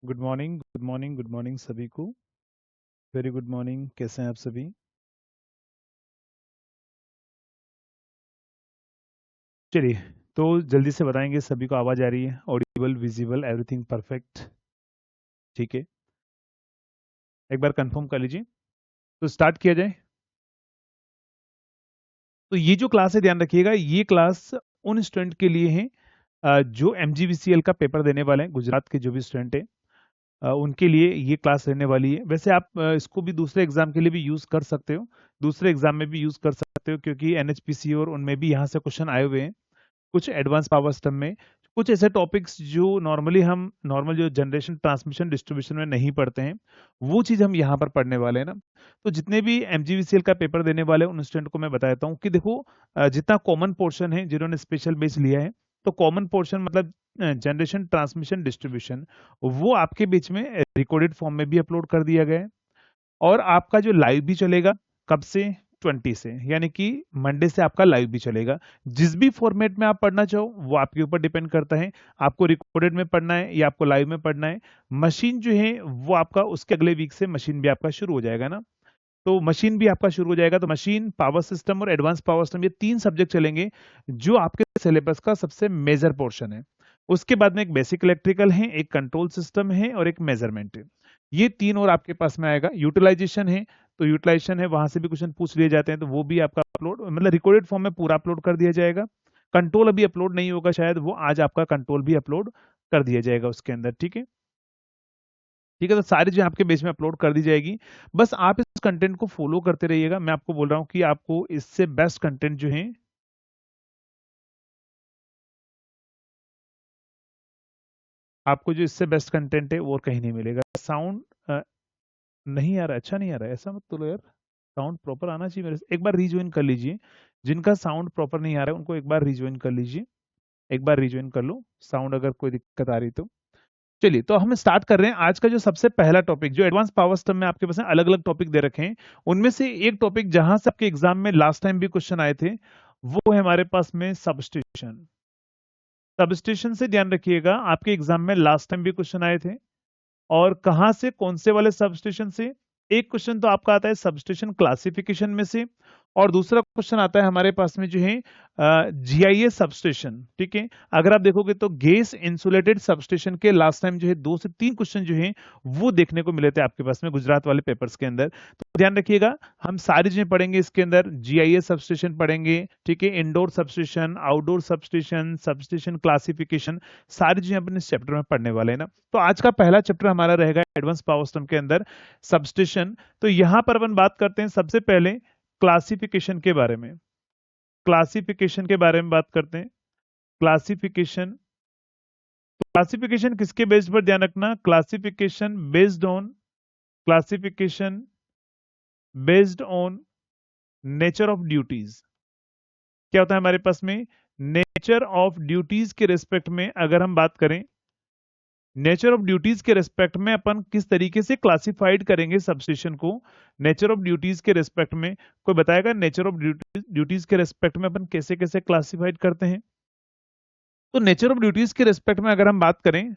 Good morning, good morning, good morning सभी को। Very good morning, कैसे हैं आप सभी? चलिए, तो जल्दी से बताएंगे सभी को आवाज़ आ रही है? Audible, visible, everything perfect? ठीक है, एक बार कंफर्म कर लीजिए। तो स्टार्ट किया जाए। तो ये जो क्लास है, ध्यान रखिएगा, ये क्लास उन स्टूडेंट के लिए है जो MGVCL का पेपर देने वाले हैं। गुजरात के जो भी स्टूडेंट है उनके लिए ये क्लास रहने वाली है। वैसे आप इसको भी दूसरे एग्जाम के लिए भी यूज़ कर सकते हो, दूसरे एग्जाम में भी यूज़ कर सकते हो, क्योंकि NHPC और उनमें भी यहाँ से क्वेश्चन आए हुए हैं। कुछ एडवांस पावर सिस्टम में कुछ ऐसे टॉपिक्स जो नॉर्मली हम नॉर्मल जो जनरेशन ट्रांसमिशन डिस्ट्रीब्यूशन में नहीं पढ़ते हैं, वो चीज़ हम यहाँ पर पढ़ने वाले हैं ना। तो जितने भी MGVCL का पेपर देने वाले उन स्टूडेंट को मैं बता देता हूँ कि देखो, जितना कॉमन पोर्शन है जिन्होंने स्पेशल बेस लिया है, तो कॉमन पोर्शन मतलब जनरेशन ट्रांसमिशन डिस्ट्रीब्यूशन, वो आपके बीच में रिकॉर्डेड फॉर्म में भी अपलोड कर दिया गया है। और आपका जो लाइव भी चलेगा, कब से? 20 से, यानी कि मंडे से आपका लाइव भी चलेगा। जिस भी फॉर्मेट में आप पढ़ना चाहो वो आपके ऊपर डिपेंड करता है, आपको रिकॉर्डेड में पढ़ना है या आपको लाइव में पढ़ना है। मशीन जो है वो आपका उसके अगले वीक से मशीन भी आपका शुरू हो जाएगा ना। तो मशीन भी आपका शुरू हो जाएगा। तो मशीन, पावर सिस्टम और एडवांस पावर सिस्टम, ये 3 सब्जेक्ट चलेंगे जो आपके सिलेबस का सबसे मेजर पोर्शन है। उसके बाद में एक बेसिक इलेक्ट्रिकल है, एक कंट्रोल सिस्टम है और एक मेजरमेंट है। ये 3 और आपके पास में आएगा। यूटिलाइजेशन है, तो यूटिलाइजेशन है, वहां से भी क्वेश्चन पूछ लिए जाते हैं, तो वो भी आपका अपलोड मतलब रिकॉर्डेड फॉर्म में पूरा अपलोड कर दिया जाएगा। कंट्रोल अभी अपलोड नहीं होगा शायद, वो आज आपका कंट्रोल भी अपलोड कर दिया जाएगा उसके अंदर। ठीक है, ठीक है, तो सारी चीजें आपके बेस में अपलोड कर दी जाएगी। बस आप इस कंटेंट को फॉलो करते रहिएगा। मैं आपको बोल रहा हूँ कि आपको इससे बेस्ट कंटेंट जो है, आपको जो इससे बेस्ट कंटेंट है वो और कहीं नहीं मिलेगा। साउंड नहीं आ रहा है, अच्छा नहीं आ रहा है, ऐसा मत बोलो यार। साउंड प्रॉपर आना चाहिए मेरे से। एक बार रिज्वाइन कर लीजिए। जिनका साउंड प्रॉपर नहीं आ रहा है उनको एक बार रिज्वाइन कर लीजिए। एक बार रिज्वाइन कर लो, साउंड अगर कोई दिक्कत आ रही तो। चलिए, तो हम स्टार्ट कर रहे हैं आज का जो सबसे पहला टॉपिक, जो एडवांस पावर सिस्टम में आपके पास अलग अलग टॉपिक दे रखे हैं। उनमें से एक टॉपिक जहां से आपके एग्जाम में लास्ट टाइम भी क्वेश्चन आए थे, वो है हमारे पास में सबस्टेशन। सबस्टेशन से ध्यान रखिएगा, आपके एग्जाम में लास्ट टाइम भी क्वेश्चन आए थे। और कहां से, कौन से वाले सबस्टेशन से? एक क्वेश्चन तो आपका आता है सबस्टेशन क्लासिफिकेशन में से, और दूसरा क्वेश्चन आता है हमारे पास में जो है GIS सबस्टेशन। ठीक है, अगर आप देखोगे तो गैस इंसुलेटेड सबस्टेशन के लास्ट टाइम जो है 2 से 3 क्वेश्चन जो है वो देखने को मिले थे आपके पास में गुजरात वाले पेपर्स के अंदर। तो ध्यान रखिएगा, हम सारी चीजें पढ़ेंगे इसके अंदर। GIS सबस्टेशन पढ़ेंगे, ठीक है, indoor substation, outdoor substation, substation classification, सारी चीजें अपन इस चैप्टर में पढ़ने वाले हैं ना। तो आज का पहला चैप्टर हमारा रहेगा एडवांस पावर सिस्टम के अंदर सबस्टेशन। तो यहां पर अपन बात करते हैं सबसे पहले क्लासिफिकेशन के बारे में। क्लासिफिकेशन के बारे में बात करते हैं। क्लासिफिकेशन, क्लासिफिकेशन किसके बेस्ड पर? ध्यान रखना, classification based on, classification based on nature of duties. क्या होता है हमारे पास में? नेचर ऑफ ड्यूटीज के रिस्पेक्ट में अगर हम बात करें, नेचर ऑफ ड्यूटीज के रेस्पेक्ट में अपन किस तरीके से क्लासिफाइड करेंगे सबस्टेशन को। नेचर ऑफ ड्यूटीज के रेस्पेक्ट में कोई बताएगा? नेचर ऑफ ड्यूटीज के रेस्पेक्ट में अपन कैसे कैसे क्लासिफाइड करते हैं? तो नेचर ऑफ ड्यूटीज के रेस्पेक्ट में अगर हम बात करें,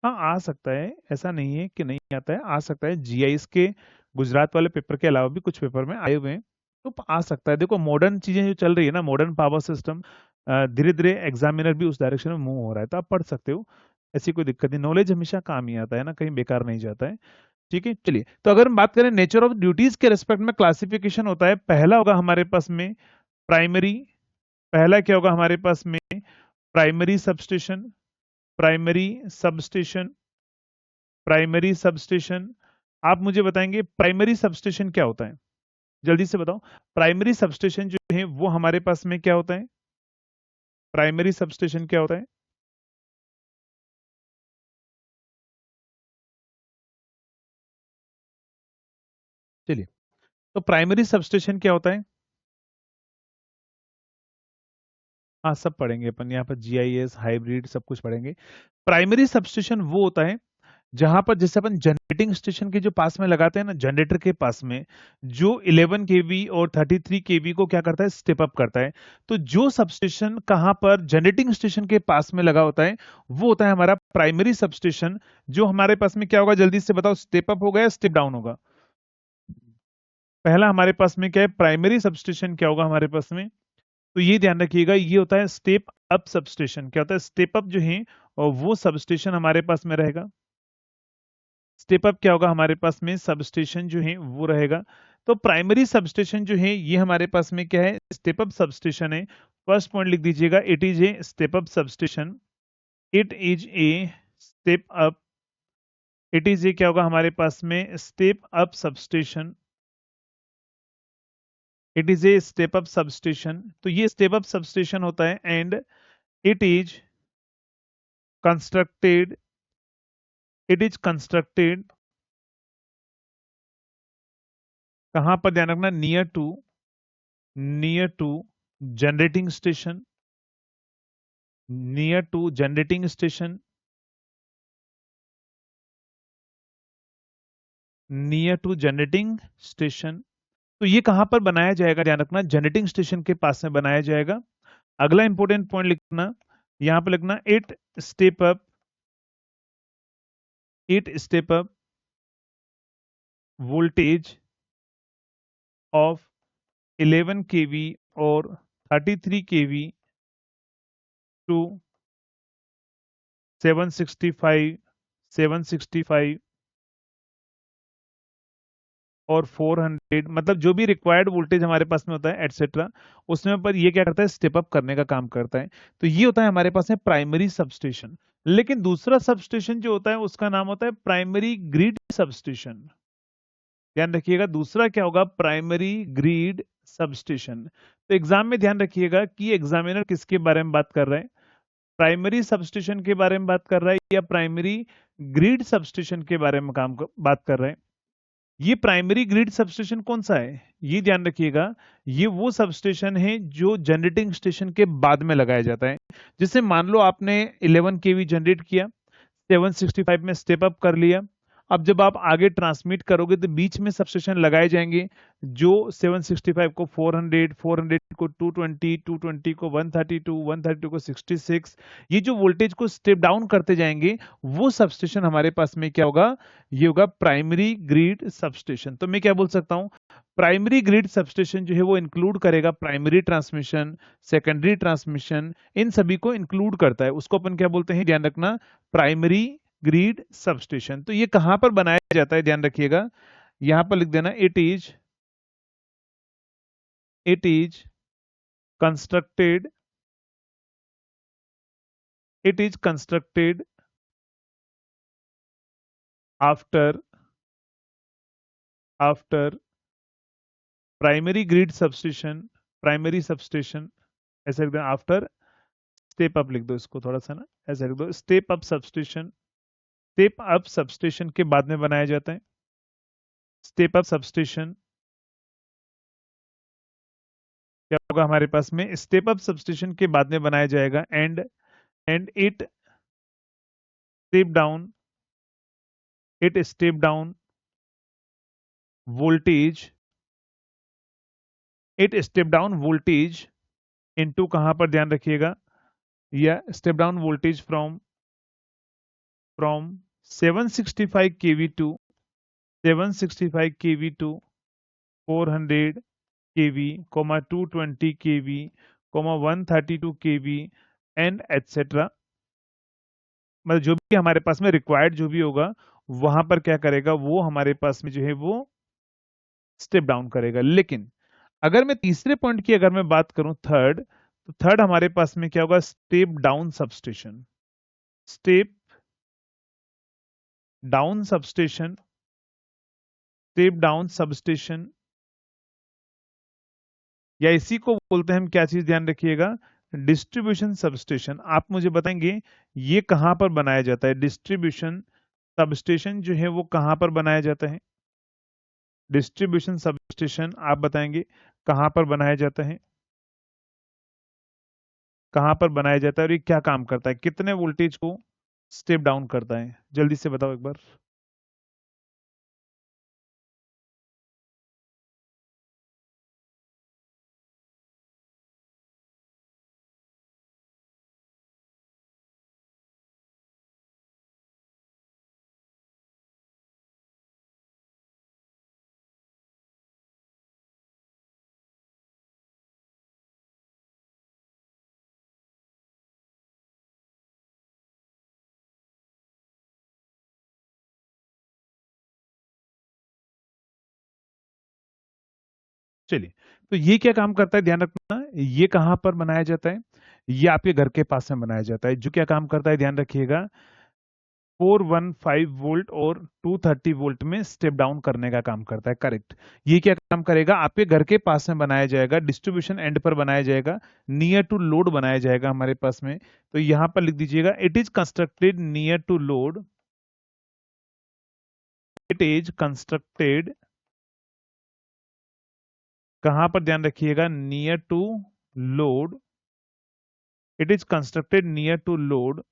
हाँ आ सकता है, ऐसा नहीं है कि नहीं आता है, आ सकता है। GIS के गुजरात वाले पेपर के अलावा भी कुछ पेपर में आए हुए हैं, तो आ सकता है। देखो, मॉडर्न चीजें जो चल रही है ना, मॉडर्न पावर सिस्टम, धीरे धीरे एग्जामिनर भी उस डायरेक्शन में मूव हो रहा है, तो आप पढ़ सकते हो, ऐसी कोई दिक्कत नहीं। नॉलेज हमेशा काम ही आता है ना, कहीं बेकार नहीं जाता है। ठीक है, चलिए, तो अगर हम बात करें नेचर ऑफ ड्यूटीज के रेस्पेक्ट में क्लासिफिकेशन होता है, पहला होगा हमारे पास में प्राइमरी। पहला क्या होगा हमारे पास में? Primary substation, primary substation, primary substation. आप मुझे बताएंगे प्राइमरी सबस्टेशन क्या होता है? जल्दी से बताओ। प्राइमरी सबस्टेशन जो है वो हमारे पास में क्या होता है? प्राइमरी सबस्टेशन क्या होता है? चलिए, तो प्राइमरी सबस्टेशन क्या होता है? हाँ, सब पढ़ेंगे अपन यहाँ पर, GIS हाइब्रिड सब कुछ पढ़ेंगे। प्राइमरी सबस्टेशन वो होता है जहां पर जैसे अपन जनरेटिंग स्टेशन के जो पास में लगाते हैं ना, जनरेटर के पास में जो 11 केवी और 33 केवी को क्या करता है, स्टेप अप करता है। तो जो सबस्टेशन कहां पर जनरेटिंग स्टेशन के पास में लगा होता है वो होता है हमारा प्राइमरी सबस्टेशन। जो हमारे पास में क्या होगा, जल्दी से बताओ, स्टेप अप होगा या स्टेप डाउन होगा? पहला हमारे पास में क्या है, प्राइमरी सबस्टेशन क्या होगा हमारे पास में, तो ये ध्यान रखिएगा, ये होता है स्टेप अप सबस्टेशन। क्या होता है, स्टेप अप जो है और वो सबस्टेशन हमारे पास में रहेगा। स्टेप अप क्या होगा हमारे पास में, सबस्टेशन जो है वो रहेगा। तो प्राइमरी सबस्टेशन जो है ये हमारे पास में क्या है, स्टेप अप सबस्टेशन है। फर्स्ट पॉइंट लिख दीजिएगा, it is a step up substation. It is a step up, it is a क्या होगा हमारे पास में, step up substation. It is a step up substation, तो ये स्टेप अप सबस्टेशन होता है। And it is constructed, it is constructed कहां पर, ध्यान रखना, near to generating station, near to generating station, near to generating station. तो ये कहां पर बनाया जाएगा, ध्यान रखना, जनरेटिंग स्टेशन के पास में बनाया जाएगा। अगला इंपॉर्टेंट पॉइंट लिखना, यहां पर लिखना, step up it step up voltage of 11 केवी और 33 केवी टू 765 765 और 400, मतलब जो भी रिक्वायर्ड वोल्टेज हमारे पास में होता है एटसेट्रा, उसमें पर ये क्या करता है, स्टेप अप करने का काम करता है। तो ये होता है हमारे पास में प्राइमरी सबस्टेशन। लेकिन दूसरा सबस्टेशन जो होता है उसका नाम होता है प्राइमरी ग्रिड सबस्टेशन। ध्यान रखिएगा, दूसरा क्या होगा, प्राइमरी ग्रिड सबस्टेशन। तो एग्जाम में ध्यान रखिएगा कि एग्जामिनर किसके बारे में बात कर रहा है, प्राइमरी सबस्टेशन के बारे में बात कर रहा है या प्राइमरी ग्रिड सबस्टेशन के बारे में बात कर रहा है। ये प्राइमरी ग्रिड सबस्टेशन कौन सा है, ये ध्यान रखिएगा, ये वो सबस्टेशन है जो जनरेटिंग स्टेशन के बाद में लगाया जाता है। जैसे मान लो आपने 11 केवी जनरेट किया, 765 में स्टेप अप कर लिया। अब जब आप आगे ट्रांसमिट करोगे तो बीच में सबस्टेशन लगाए जाएंगे, जो 765 को 400, 400 को 220, 220 को 132, 132 को 66, ये जो वोल्टेज को स्टेप डाउन करते जाएंगे, वो सबस्टेशन हमारे पास में क्या होगा, ये होगा प्राइमरी ग्रिड सबस्टेशन। तो मैं क्या बोल सकता हूं, प्राइमरी ग्रिड सबस्टेशन जो है वो इंक्लूड करेगा प्राइमरी ट्रांसमिशन, सेकेंडरी ट्रांसमिशन, इन सभी को इंक्लूड करता है। उसको अपन क्या बोलते हैं, ध्यान रखना, प्राइमरी ग्रिड सबस्टेशन। तो ये कहां पर बनाया जाता है, ध्यान रखिएगा, यहां पर लिख देना, it is constructed, it is constructed after after primary grid substation, primary substation, ऐसे लिख देना, आफ्टर स्टेप अप लिख दो इसको थोड़ा सा ना, ऐसे लिख दो, step up substation. Step up substation के बाद में बनाया जाता है, स्टेप अप सबस्टेशन क्या होगा हमारे पास में, स्टेप अप सबस्टेशन के बाद में बनाया जाएगा। And step down it step down voltage, it step down voltage into कहां पर, ध्यान रखिएगा, या step down voltage from 765 KV to 765 KV to 400 KV, 220 KV, 132 KV and etcetera. मतलब जो भी हमारे पास में रिक्वायर्ड जो भी होगा वहां पर क्या करेगा, वो हमारे पास में जो है वो स्टेप डाउन करेगा। लेकिन अगर मैं तीसरे पॉइंट की अगर मैं बात करूं, थर्ड, तो थर्ड हमारे पास में क्या होगा, step down substation. Step down substation, step down substation, या इसी को बोलते हैं हम क्या चीज, ध्यान रखिएगा, डिस्ट्रीब्यूशन सबस्टेशन। आप मुझे बताएंगे ये कहां पर बनाया जाता है, डिस्ट्रीब्यूशन सबस्टेशन जो है वो कहां पर बनाया जाता है, डिस्ट्रीब्यूशन सबस्टेशन आप बताएंगे कहां पर बनाया जाता है, कहां पर बनाया जाता है और ये क्या काम करता है, कितने वोल्टेज को स्टेप डाउन करता है? जल्दी से बताओ एक बार। चलिए, तो ये क्या काम करता है ध्यान रखना, ये कहां पर बनाया जाता है? ये आपके घर के पास में बनाया जाता है। जो क्या काम करता है ध्यान रखिएगा, 415 वोल्ट और 230 वोल्ट में स्टेप डाउन करने का काम करता है। करेक्ट। ये क्या काम करेगा, आपके घर के पास में बनाया जाएगा, डिस्ट्रीब्यूशन एंड पर बनाया जाएगा, नियर टू लोड बनाया जाएगा हमारे पास में। तो यहां पर लिख दीजिएगा, it is constructed near to load, it is constructed, कहां पर ध्यान रखिएगा, near to load, it is constructed near to load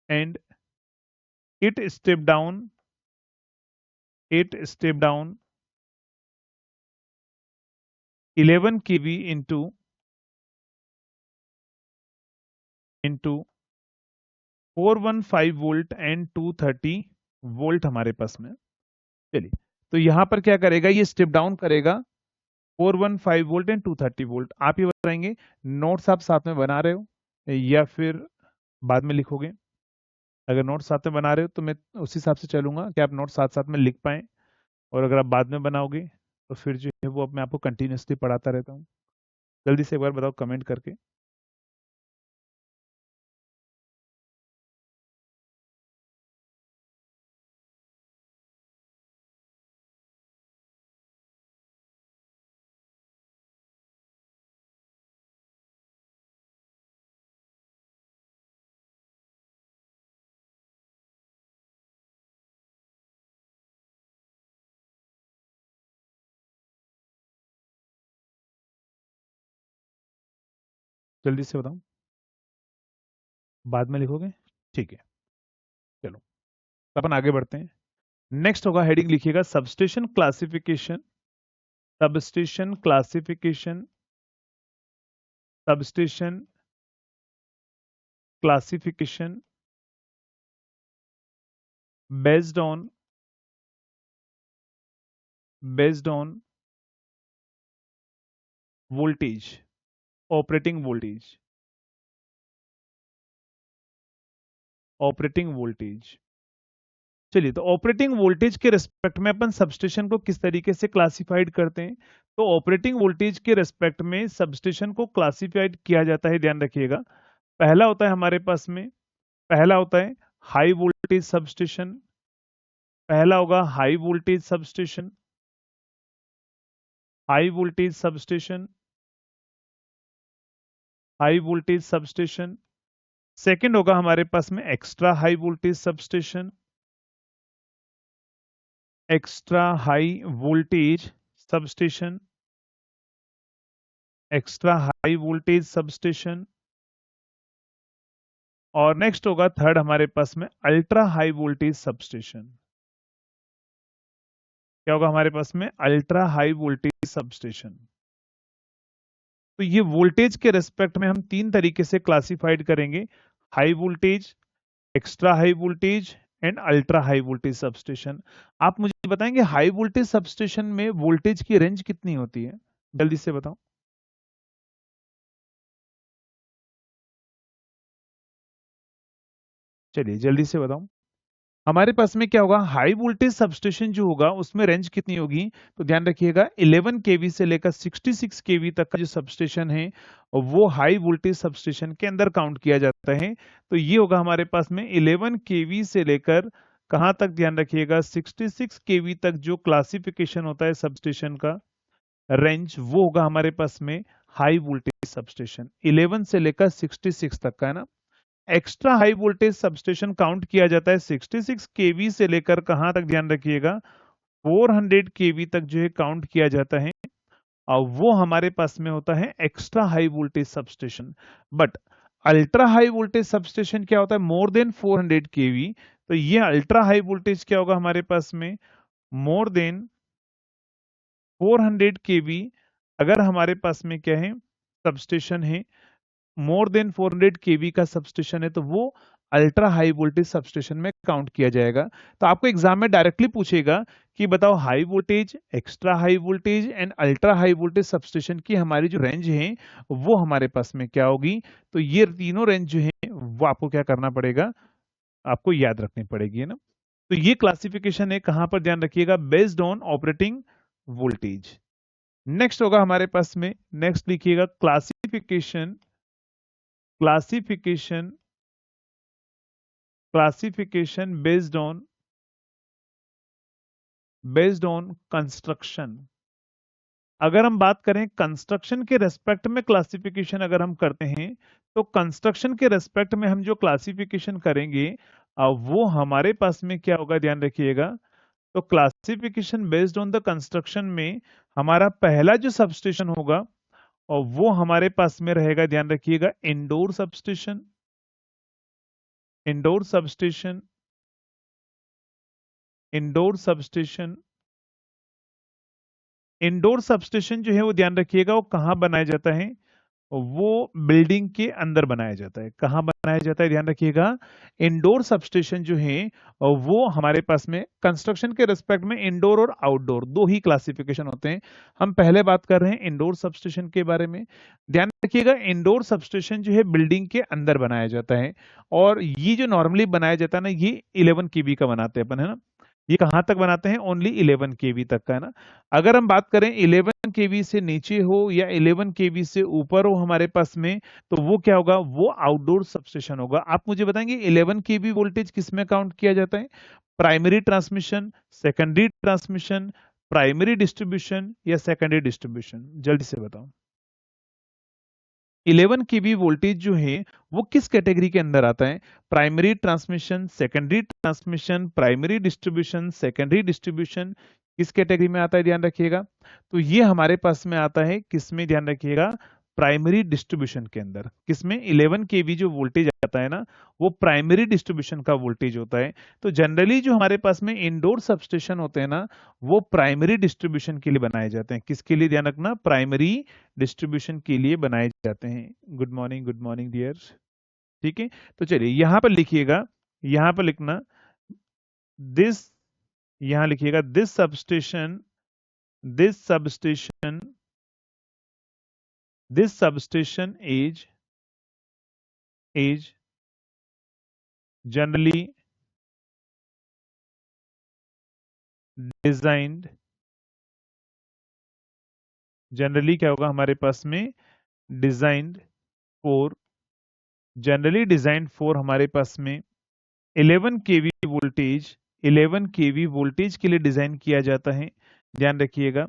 and it step down, it step down 11 kV into 415 volt and 230 volt हमारे पास में। चलिए, तो यहां पर क्या करेगा, ये स्टेप डाउन करेगा 415 वोल्ट एंड 230 वोल्ट। आप ये बताएंगे नोट्स आप साथ में बना रहे हो या फिर बाद में लिखोगे? अगर नोट्स साथ में बना रहे हो तो मैं उस हिसाब से चलूंगा कि आप नोट्स साथ साथ में लिख पाए, और अगर आप बाद में बनाओगे तो फिर जो है वो मैं आपको कंटिन्यूसली पढ़ाता रहता हूँ। जल्दी से एक बार बताओ कमेंट करके। जल्दी से बताओ, बाद में लिखोगे? ठीक है, चलो अपन आगे बढ़ते हैं। नेक्स्ट होगा, हेडिंग लिखिएगा substation classification, substation classification, substation classification based on voltage, operating voltage, operating voltage. चलिए, तो ऑपरेटिंग वोल्टेज के रेस्पेक्ट में अपन सबस्टेशन को किस तरीके से क्लासिफाइड करते हैं? तो ऑपरेटिंग वोल्टेज के रेस्पेक्ट में सबस्टेशन को क्लासिफाइड किया जाता है, ध्यान रखिएगा। पहला होता है हमारे पास में, पहला होता है हाई वोल्टेज सबस्टेशन, पहला होगा high voltage substation, high voltage substation, high voltage substation. Second होगा हमारे पास में extra high voltage substation, extra high voltage substation, extra high voltage substation. और नेक्स्ट होगा थर्ड हमारे पास में अल्ट्रा हाई वोल्टेज सबस्टेशन। क्या होगा हमारे पास में? Ultra high voltage substation. तो ये वोल्टेज के रेस्पेक्ट में हम तीन तरीके से क्लासिफाइड करेंगे, high voltage, extra high voltage and ultra high voltage substation. आप मुझे बताएंगे हाई वोल्टेज सबस्टेशन में वोल्टेज की रेंज कितनी होती है? जल्दी से बताओ। चलिए जल्दी से बताओ। हमारे पास में क्या होगा, हाई वोल्टेज सबस्टेशन जो होगा उसमें रेंज कितनी होगी? तो ध्यान रखिएगा 11 केवी से लेकर 66 केवी तक का जो सबस्टेशन है वो हाई वोल्टेज सबस्टेशन के अंदर काउंट किया जाता है। तो ये होगा हमारे पास में 11 केवी से लेकर कहां तक, ध्यान रखिएगा 66 केवी तक जो क्लासिफिकेशन होता है सबस्टेशन का रेंज, वो होगा हमारे पास में हाई वोल्टेज सबस्टेशन, 11 से लेकर 66 तक का, है ना। Extra high voltage substation count किया जाता है 66 केवी से लेकर कहां तक, ध्यान रखिएगा 400 केवी तक जो है काउंट किया जाता है, और वो हमारे पास में होता है extra high voltage substation. But ultra high voltage substation क्या होता है? मोर देन 400 केवी। तो ये अल्ट्रा हाई वोल्टेज क्या होगा हमारे पास में? मोर देन 400 केवी। अगर हमारे पास में क्या है, सबस्टेशन है, मोर देन 400 केवी का सबस्टेशन है, तो वो अल्ट्रा हाई वोल्टेज सबस्टेशन में काउंट किया जाएगा। तो आपको एग्जाम में डायरेक्टली पूछेगा कि बताओ high voltage, extra high voltage and ultra high voltage substation की हमारी जो रेंज है वो हमारे पास में क्या होगी। तो ये तीनों रेंज जो है वो आपको क्या करना पड़ेगा, आपको याद रखनी पड़ेगी, है ना। तो ये क्लासिफिकेशन है, कहां पर ध्यान रखिएगा, based on operating voltage. Next होगा हमारे पास में, नेक्स्ट लिखिएगा classification, classification, classification based on construction. अगर हम बात करें कंस्ट्रक्शन के रेस्पेक्ट में क्लासिफिकेशन अगर हम करते हैं, तो कंस्ट्रक्शन के रेस्पेक्ट में हम जो क्लासिफिकेशन करेंगे वो हमारे पास में क्या होगा, ध्यान रखिएगा। तो classification based on the construction में हमारा पहला जो सबस्टेशन होगा और वो हमारे पास में रहेगा, ध्यान रखिएगा, indoor substation, indoor substation, indoor substation. Indoor substation जो है वो ध्यान रखिएगा वो कहाँ बनाया जाता है, वो बिल्डिंग के अंदर बनाया जाता है। कहाँ बनाया जाता है, ध्यान रखिएगा। इंडोर सबस्टेशन जो है वो हमारे पास में कंस्ट्रक्शन के रिस्पेक्ट में इंडोर और आउटडोर दो ही क्लासिफिकेशन होते हैं। हम पहले बात कर रहे हैं इंडोर सबस्टेशन के बारे में। ध्यान रखिएगा इंडोर सबस्टेशन जो है बिल्डिंग के अंदर बनाया जाता है, और ये जो नॉर्मली बनाया जाता है ना, ये 11 केवी का बनाते हैं अपन, है ना। ये कहां तक बनाते हैं, ओनली 11 केवी तक का, है ना। अगर हम बात करें 11 केवी से नीचे हो या 11 केवी से ऊपर हो हमारे पास में, तो वो क्या होगा, वो आउटडोर सबस्टेशन होगा। आप मुझे बताएंगे 11 केवी वोल्टेज किस में काउंट किया जाता है? Primary transmission, secondary transmission, primary distribution या सेकेंडरी डिस्ट्रीब्यूशन? जल्दी से बताओ। 11 केवी वोल्टेज जो है वो किस कैटेगरी के अंदर आता है? Primary transmission, secondary transmission, primary distribution, secondary distribution, किस कैटेगरी में आता है, ध्यान रखिएगा। तो ये हमारे पास में आता है किसमें, ध्यान रखिएगा, प्राइमरी डिस्ट्रीब्यूशन के अंदर। किसमें? 11 केवी जो वोल्टेज आता है ना, वो प्राइमरी डिस्ट्रीब्यूशन का वोल्टेज होता है। तो जनरली जो हमारे पास में इंडोर सबस्टेशन होते हैं ना, वो प्राइमरी डिस्ट्रीब्यूशन के लिए बनाए जाते हैं। किसके लिए, ध्यान रखना, प्राइमरी डिस्ट्रीब्यूशन के लिए बनाए जाते हैं। Good morning dear. ठीक है, तो चलिए यहां पर लिखिएगा, यहां पर लिखना दिस, यहां लिखिएगा this substation, this substation, this substation is generally designed, generally क्या होगा हमारे पास में, designed for, generally designed for हमारे पास में 11 केवी वोल्टेज, 11 केवी वोल्टेज के लिए डिजाइन किया जाता है। ध्यान रखिएगा,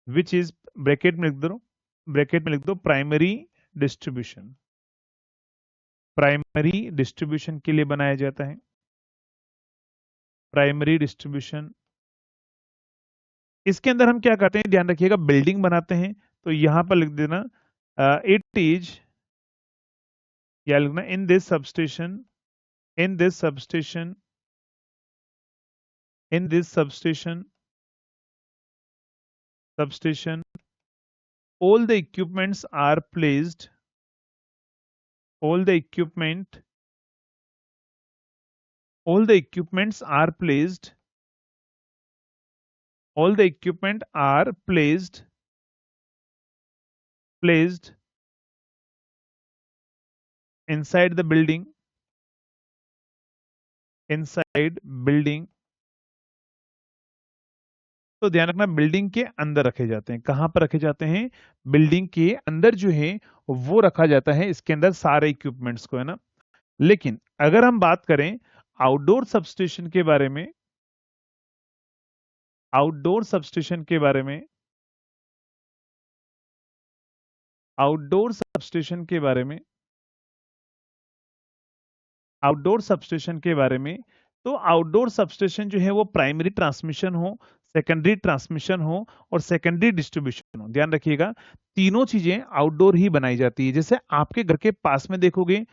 विच इज, ब्रैकेट में लिख दो, ब्रैकेट में लिख दो, प्राइमरी डिस्ट्रीब्यूशन, प्राइमरी डिस्ट्रीब्यूशन के लिए बनाया जाता है, प्राइमरी डिस्ट्रीब्यूशन। इसके अंदर हम क्या करते हैं, ध्यान रखिएगा, बिल्डिंग बनाते हैं। तो यहां पर लिख देना इट इज, या लिखना इन this substation, in this substation, in this substation, substation, all the equipments are placed, all the equipment, all the equipments are placed, all the equipment are placed inside the building, inside building। तो ध्यान रखना, building के अंदर रखे जाते हैं। कहां पर रखे जाते हैं? बिल्डिंग के अंदर जो है वो रखा जाता है, इसके अंदर सारे इक्विपमेंट्स को, है ना। लेकिन अगर हम बात करें आउटडोर सबस्टेशन के बारे में, आउटडोर सबस्टेशन के बारे में, आउटडोर सबस्टेशन के बारे में, आउटडोर सबस्टेशन के बारे में, तो आउटडोर सबस्टेशन जो है वो प्राइमरी ट्रांसमिशन हो, सेकेंडरी ट्रांसमिशन हो और सेकेंडरी डिस्ट्रीब्यूशन हो, ध्यान रखिएगा तीनों चीजें आउटडोर ही बनाई जाती है। जैसे आपके घर के पास में देखोगे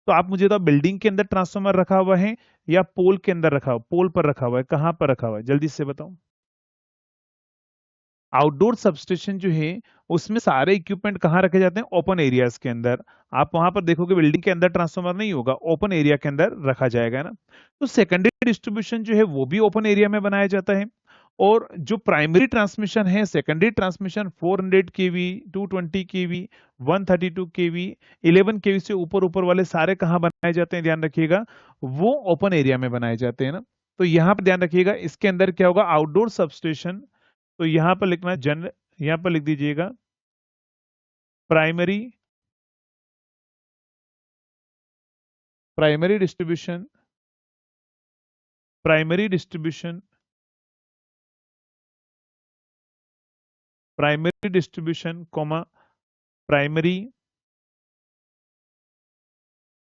तो आप मुझे तो बिल्डिंग के अंदर ट्रांसफार्मर रखा हुआ है या पोल के अंदर रखा हुआ, पोल पर रखा हुआ है, कहां पर रखा हुआ है, जल्दी से बताओ। आउटडोर सबस्टेशन जो है उसमें सारे इक्विपमेंट कहाँ रखे जाते हैं, ओपन एरियाज के अंदर। आप वहां पर देखोगे बिल्डिंग के अंदर ट्रांसफार्मर नहीं होगा, ओपन एरिया के अंदर रखा जाएगा ना। तो सेकेंडरी डिस्ट्रीब्यूशन जो है वो भी ओपन एरिया में बनाया जाता है। और जो प्राइमरी ट्रांसमिशन है, सेकेंडरी ट्रांसमिशन 400 केवी, 220 केवी, 132 केवी, 11 केवी से ऊपर ऊपर वाले सारे कहाँ बनाए जाते हैं, ध्यान रखिएगा वो ओपन एरिया में बनाए जाते हैं ना। तो यहाँ पर ध्यान रखिएगा इसके अंदर क्या होगा, आउटडोर सबस्टेशन। तो यहां पर लिखना जनरल, यहां पर लिख दीजिएगा primary, primary distribution, primary distribution, primary distribution comma primary,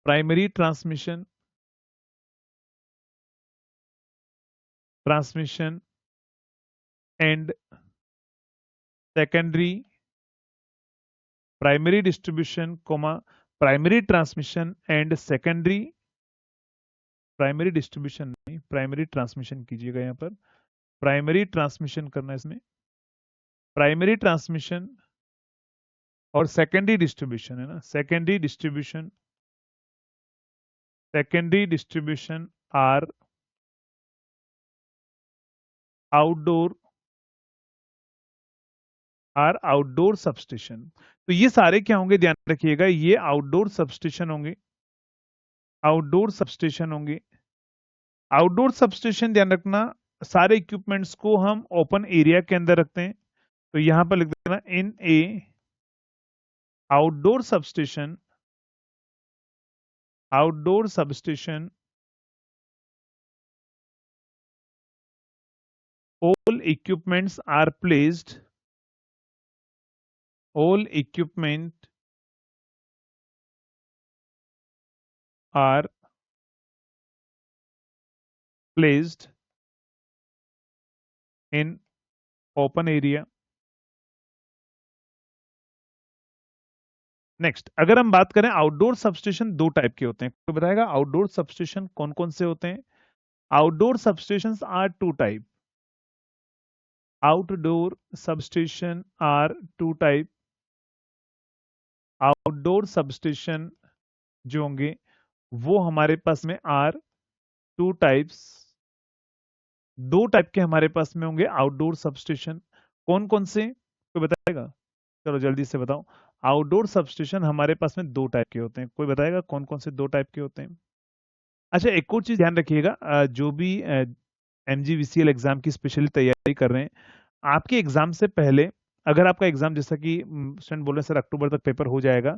primary transmission, transmission and secondary, primary distribution comma primary transmission and secondary, primary distribution नहीं प्राइमरी ट्रांसमिशन कीजिएगा, यहां पर प्राइमरी ट्रांसमिशन करना है इसमें, प्राइमरी ट्रांसमिशन और सेकेंडरी डिस्ट्रीब्यूशन है ना, secondary distribution, secondary distribution are outdoor, outdoor substation. तो ये सारे क्या होंगे, ध्यान रखिएगा ये आउटडोर सबस्टेशन होंगे, आउटडोर सबस्टेशन होंगे। आउटडोर सबस्टेशन ध्यान रखना सारे इक्विपमेंट्स को हम ओपन एरिया के अंदर रखते हैं। तो यहां पर लिख देना in a outdoor substation, outdoor substation all equipments are placed, all equipment are placed in open area। Next अगर हम बात करें आउटडोर सबस्टेशन दो टाइप के होते हैं, कोई बताएगा आउटडोर सबस्टेशन कौन कौन से होते हैं। Outdoor substations are two type, outdoor substation are two type. Outdoor substation जो होंगे वो हमारे पास में आर टू टाइप्स, दो टाइप के हमारे पास में होंगे आउटडोर सबस्टेशन। कौन कौन से, कोई बताएगा, चलो जल्दी से बताओ। आउटडोर सबस्टेशन हमारे पास में दो टाइप के होते हैं, कोई बताएगा कौन कौन से दो टाइप के होते हैं। अच्छा एक और चीज ध्यान रखिएगा, जो भी MGVCL एग्जाम की स्पेशली तैयारी कर रहे हैं, आपके एग्जाम से पहले अगर आपका एग्जाम जैसा कि स्टूडेंट बोल रहे हैं सर अक्टूबर तक पेपर हो जाएगा,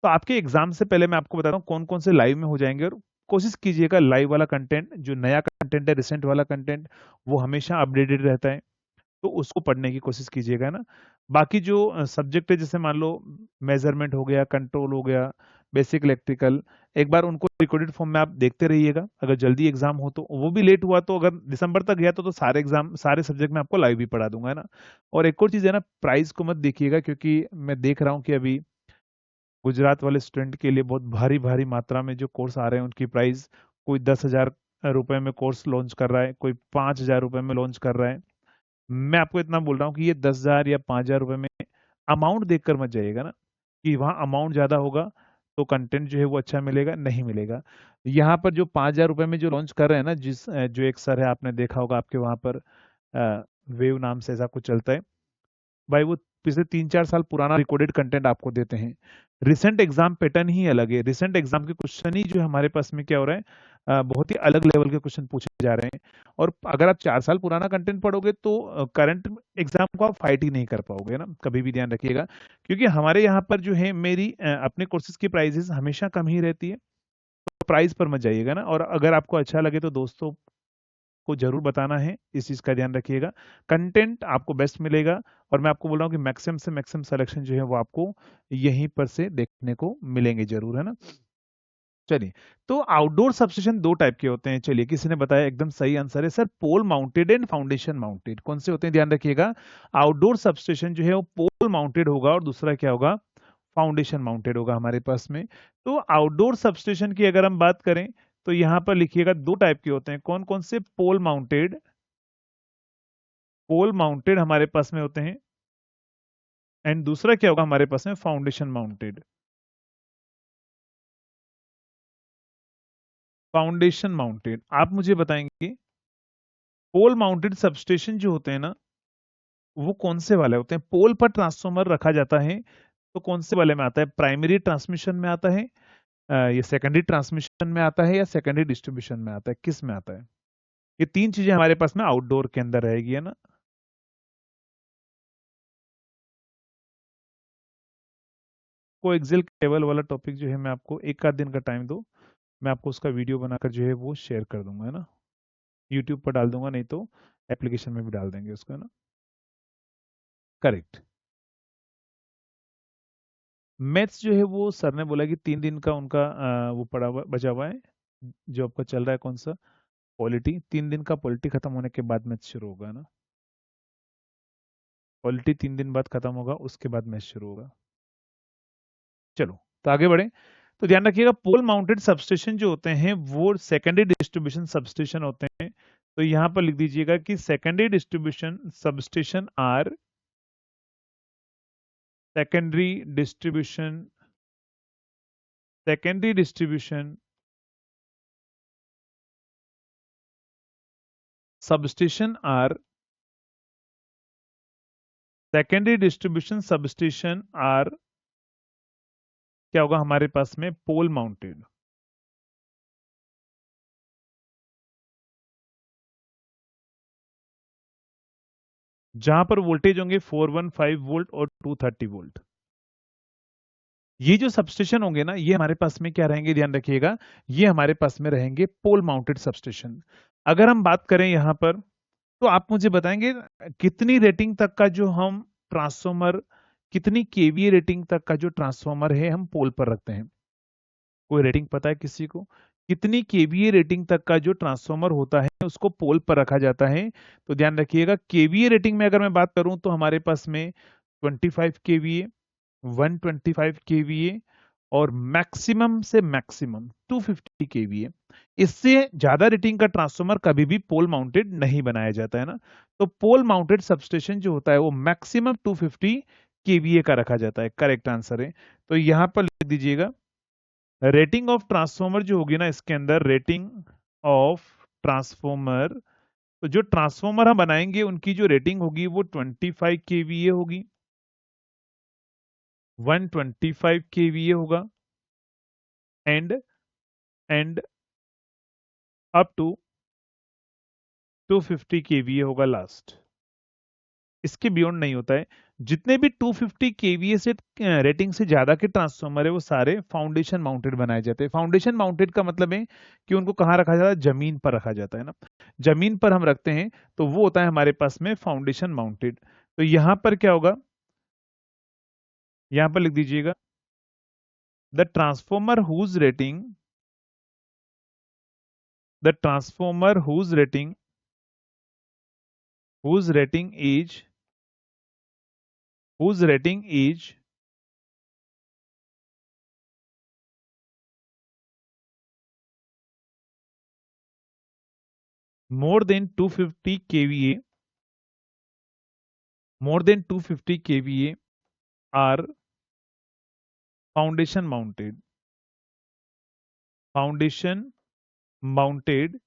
तो आपके एग्जाम से पहले मैं आपको बताता हूँ कौन कौन से लाइव में हो जाएंगे। और कोशिश कीजिएगा लाइव वाला कंटेंट, जो नया कंटेंट है, रिसेंट वाला कंटेंट, वो हमेशा अपडेटेड रहता है, तो उसको पढ़ने की कोशिश कीजिएगा ना। बाकी जो सब्जेक्ट है जैसे मान लो मेजरमेंट हो गया, कंट्रोल हो गया, बेसिक इलेक्ट्रिकल, एक बार उनको रिकॉर्डेड फॉर्म में आप देखते रहिएगा। अगर जल्दी एग्जाम हो तो, वो भी लेट हुआ तो अगर दिसंबर तक गया तो सारे एग्जाम सारे सब्जेक्ट में आपको लाइव भी पढ़ा दूंगा, है ना। और एक और चीज है ना, प्राइस को मत देखिएगा, क्योंकि मैं देख रहा हूँ कि अभी गुजरात वाले स्टूडेंट के लिए बहुत भारी भारी मात्रा में जो कोर्स आ रहे हैं उनकी प्राइस, कोई 10,000 रुपए में कोर्स लॉन्च कर रहा है, कोई 5,000 रुपए में लॉन्च कर रहा है। मैं आपको इतना बोल रहा हूँ कि ये 10,000 या 5,000 रुपए में अमाउंट देखकर मत जाइएगा ना, कि वहाँ अमाउंट ज्यादा होगा तो कंटेंट जो है वो अच्छा मिलेगा, नहीं मिलेगा। यहाँ पर जो 5,000 रुपए में जो लॉन्च कर रहे हैं ना, जो एक सर है आपने देखा होगा आपके वहां पर, वेव नाम से ऐसा कुछ चलता है भाई, वो पिछले 3-4 साल पुराना रिकॉर्डेड कंटेंट आपको देते हैं। रिसेंट एग्जाम पैटर्न ही अलग है, रिसेंट एग्जाम के क्वेश्चन ही जो है हमारे पास में क्या हो रहा है, बहुत ही अलग लेवल के क्वेश्चन पूछे जा रहे हैं। और अगर आप 4 साल पुराना कंटेंट पढ़ोगे तो करंट एग्जाम को आप फाइट ही नहीं कर पाओगे ना, कभी भी ध्यान रखिएगा। क्योंकि हमारे यहाँ पर जो है मेरी अपने कोर्सेज की प्राइसेस हमेशा कम ही रहती है, तो प्राइस पर मत जाइएगा ना। और अगर आपको अच्छा लगे तो दोस्तों को जरूर बताना है, इस चीज का ध्यान रखिएगा। कंटेंट आपको बेस्ट मिलेगा, और मैं आपको बोल रहा हूँ कि मैक्सिमम से मैक्सिमम सिलेक्शन जो है वो आपको यहीं पर से देखने को मिलेंगे जरूर, है ना। चलिए, तो आउटडोर सबस्टेशन दो टाइप के होते हैं। चलिए, किसी ने बताया, एकदम सही आंसर है sir, pole mounted and foundation mounted. कौन से होते हैं, ध्यान रखिएगा। आउटडोर सबस्टेशन जो है वो पोल माउंटेड होगा और दूसरा क्या होगा, फाउंडेशन माउंटेड होगा हमारे पास में। तो आउटडोर सबस्टेशन की अगर हम बात करें तो यहाँ पर लिखिएगा दो टाइप के होते हैं। कौन कौन से, पोल माउंटेड हमारे पास में होते हैं, एंड दूसरा क्या होगा हमारे पास में, फाउंडेशन माउंटेड। फाउंडेशन माउंटेड, आप मुझे बताएंगे पोल माउंटेड सबस्टेशन जो होते हैं ना, वो कौन से वाले होते हैं। पोल पर ट्रांसफॉर्मर रखा जाता है तो कौन से वाले में आता है, प्राइमरी ट्रांसमिशन में आता है, ये सेकेंडरी ट्रांसमिशन में आता है, या सेकेंडरी डिस्ट्रीब्यूशन में आता है, किस में आता है। ये तीन चीजें हमारे पास में आउटडोर के अंदर रहेगी, है ना। को एक्सेल टेबल वाला टॉपिक जो है, मैं आपको एक आध दिन का टाइम दो, मैं आपको उसका वीडियो बनाकर जो है वो शेयर कर दूंगा, है ना। यूट्यूब पर डाल दूंगा, नहीं तो एप्लीकेशन में भी डाल देंगे उसको, है ना। करेक्ट। मैथ्स जो है वो सर ने बोला कि 3 दिन का उनका वो पड़ा हुआ बचा हुआ है, जो आपका चल रहा है कौन सा, पॉलिटी। 3 दिन का पॉलिटी खत्म होने के बाद मैथ्स शुरू होगा, है ना। पॉलिटी 3 दिन बाद खत्म होगा, उसके बाद मैथ्स शुरू होगा। चलो, तो आगे बढ़े। तो ध्यान रखिएगा, पोल माउंटेड सबस्टेशन जो होते हैं वो सेकेंडरी डिस्ट्रीब्यूशन सबस्टेशन होते हैं। तो यहां पर लिख दीजिएगा कि secondary distribution substation are, secondary distribution, secondary distribution substation are, secondary distribution substation are क्या होगा हमारे पास में, पोल माउंटेड। जहां पर वोल्टेज होंगे 415 वोल्ट और 230 वोल्ट। ये जो सबस्टेशन होंगे ना, ये हमारे पास में क्या रहेंगे, ध्यान रखिएगा, ये हमारे पास में रहेंगे पोल माउंटेड सबस्टेशन। अगर हम बात करें यहां पर, तो आप मुझे बताएंगे कितनी रेटिंग तक का जो हम ट्रांसफॉर्मर, कितनी केवीए रेटिंग तक का जो ट्रांसफॉर्मर है हम पोल पर रखते हैं। कोई रेटिंग पता है किसी को, कितनी केवीए रेटिंग तक का जो ट्रांसफॉर्मर होता है उसको पोल पर रखा जाता है। तो ध्यान रखिएगा, केवीए रेटिंग में अगर मैं बात करूं तो हमारे पास में 25 केवीए, 125 केवीए और मैक्सिमम से मैक्सिमम 250 केवीए। इससे ज्यादा रेटिंग का ट्रांसफॉर्मर कभी भी पोल माउंटेड नहीं बनाया जाता है ना। तो पोल माउंटेड सबस्टेशन जो होता है वो मैक्सिमम 250 केवीए का रखा जाता है। करेक्ट आंसर है। तो यहां पर लिख दीजिएगा, रेटिंग ऑफ ट्रांसफॉर्मर जो होगी ना, इसके अंदर रेटिंग ऑफ ट्रांसफॉर्मर, तो जो ट्रांसफॉर्मर हम बनाएंगे उनकी जो रेटिंग होगी वो 25 केवीए होगी, 125 केवीए होगा, and and up to 250 KVA होगा लास्ट। इसके बियॉन्ड नहीं होता है। जितने भी 250 केवीए से रेटिंग से ज्यादा के ट्रांसफॉर्मर है वो सारे फाउंडेशन माउंटेड बनाए जाते हैं। फाउंडेशन माउंटेड का मतलब है कि उनको कहाँ रखा जाता है, जमीन पर रखा जाता है ना। जमीन पर हम रखते हैं तो वो होता है हमारे पास में फाउंडेशन माउंटेड। तो यहां पर क्या होगा, यहां पर लिख दीजिएगा, the transformer whose rating, the transformer whose rating is whose rating is more than 250 kVA, more than 250 kVA are foundation mounted, foundation mounted.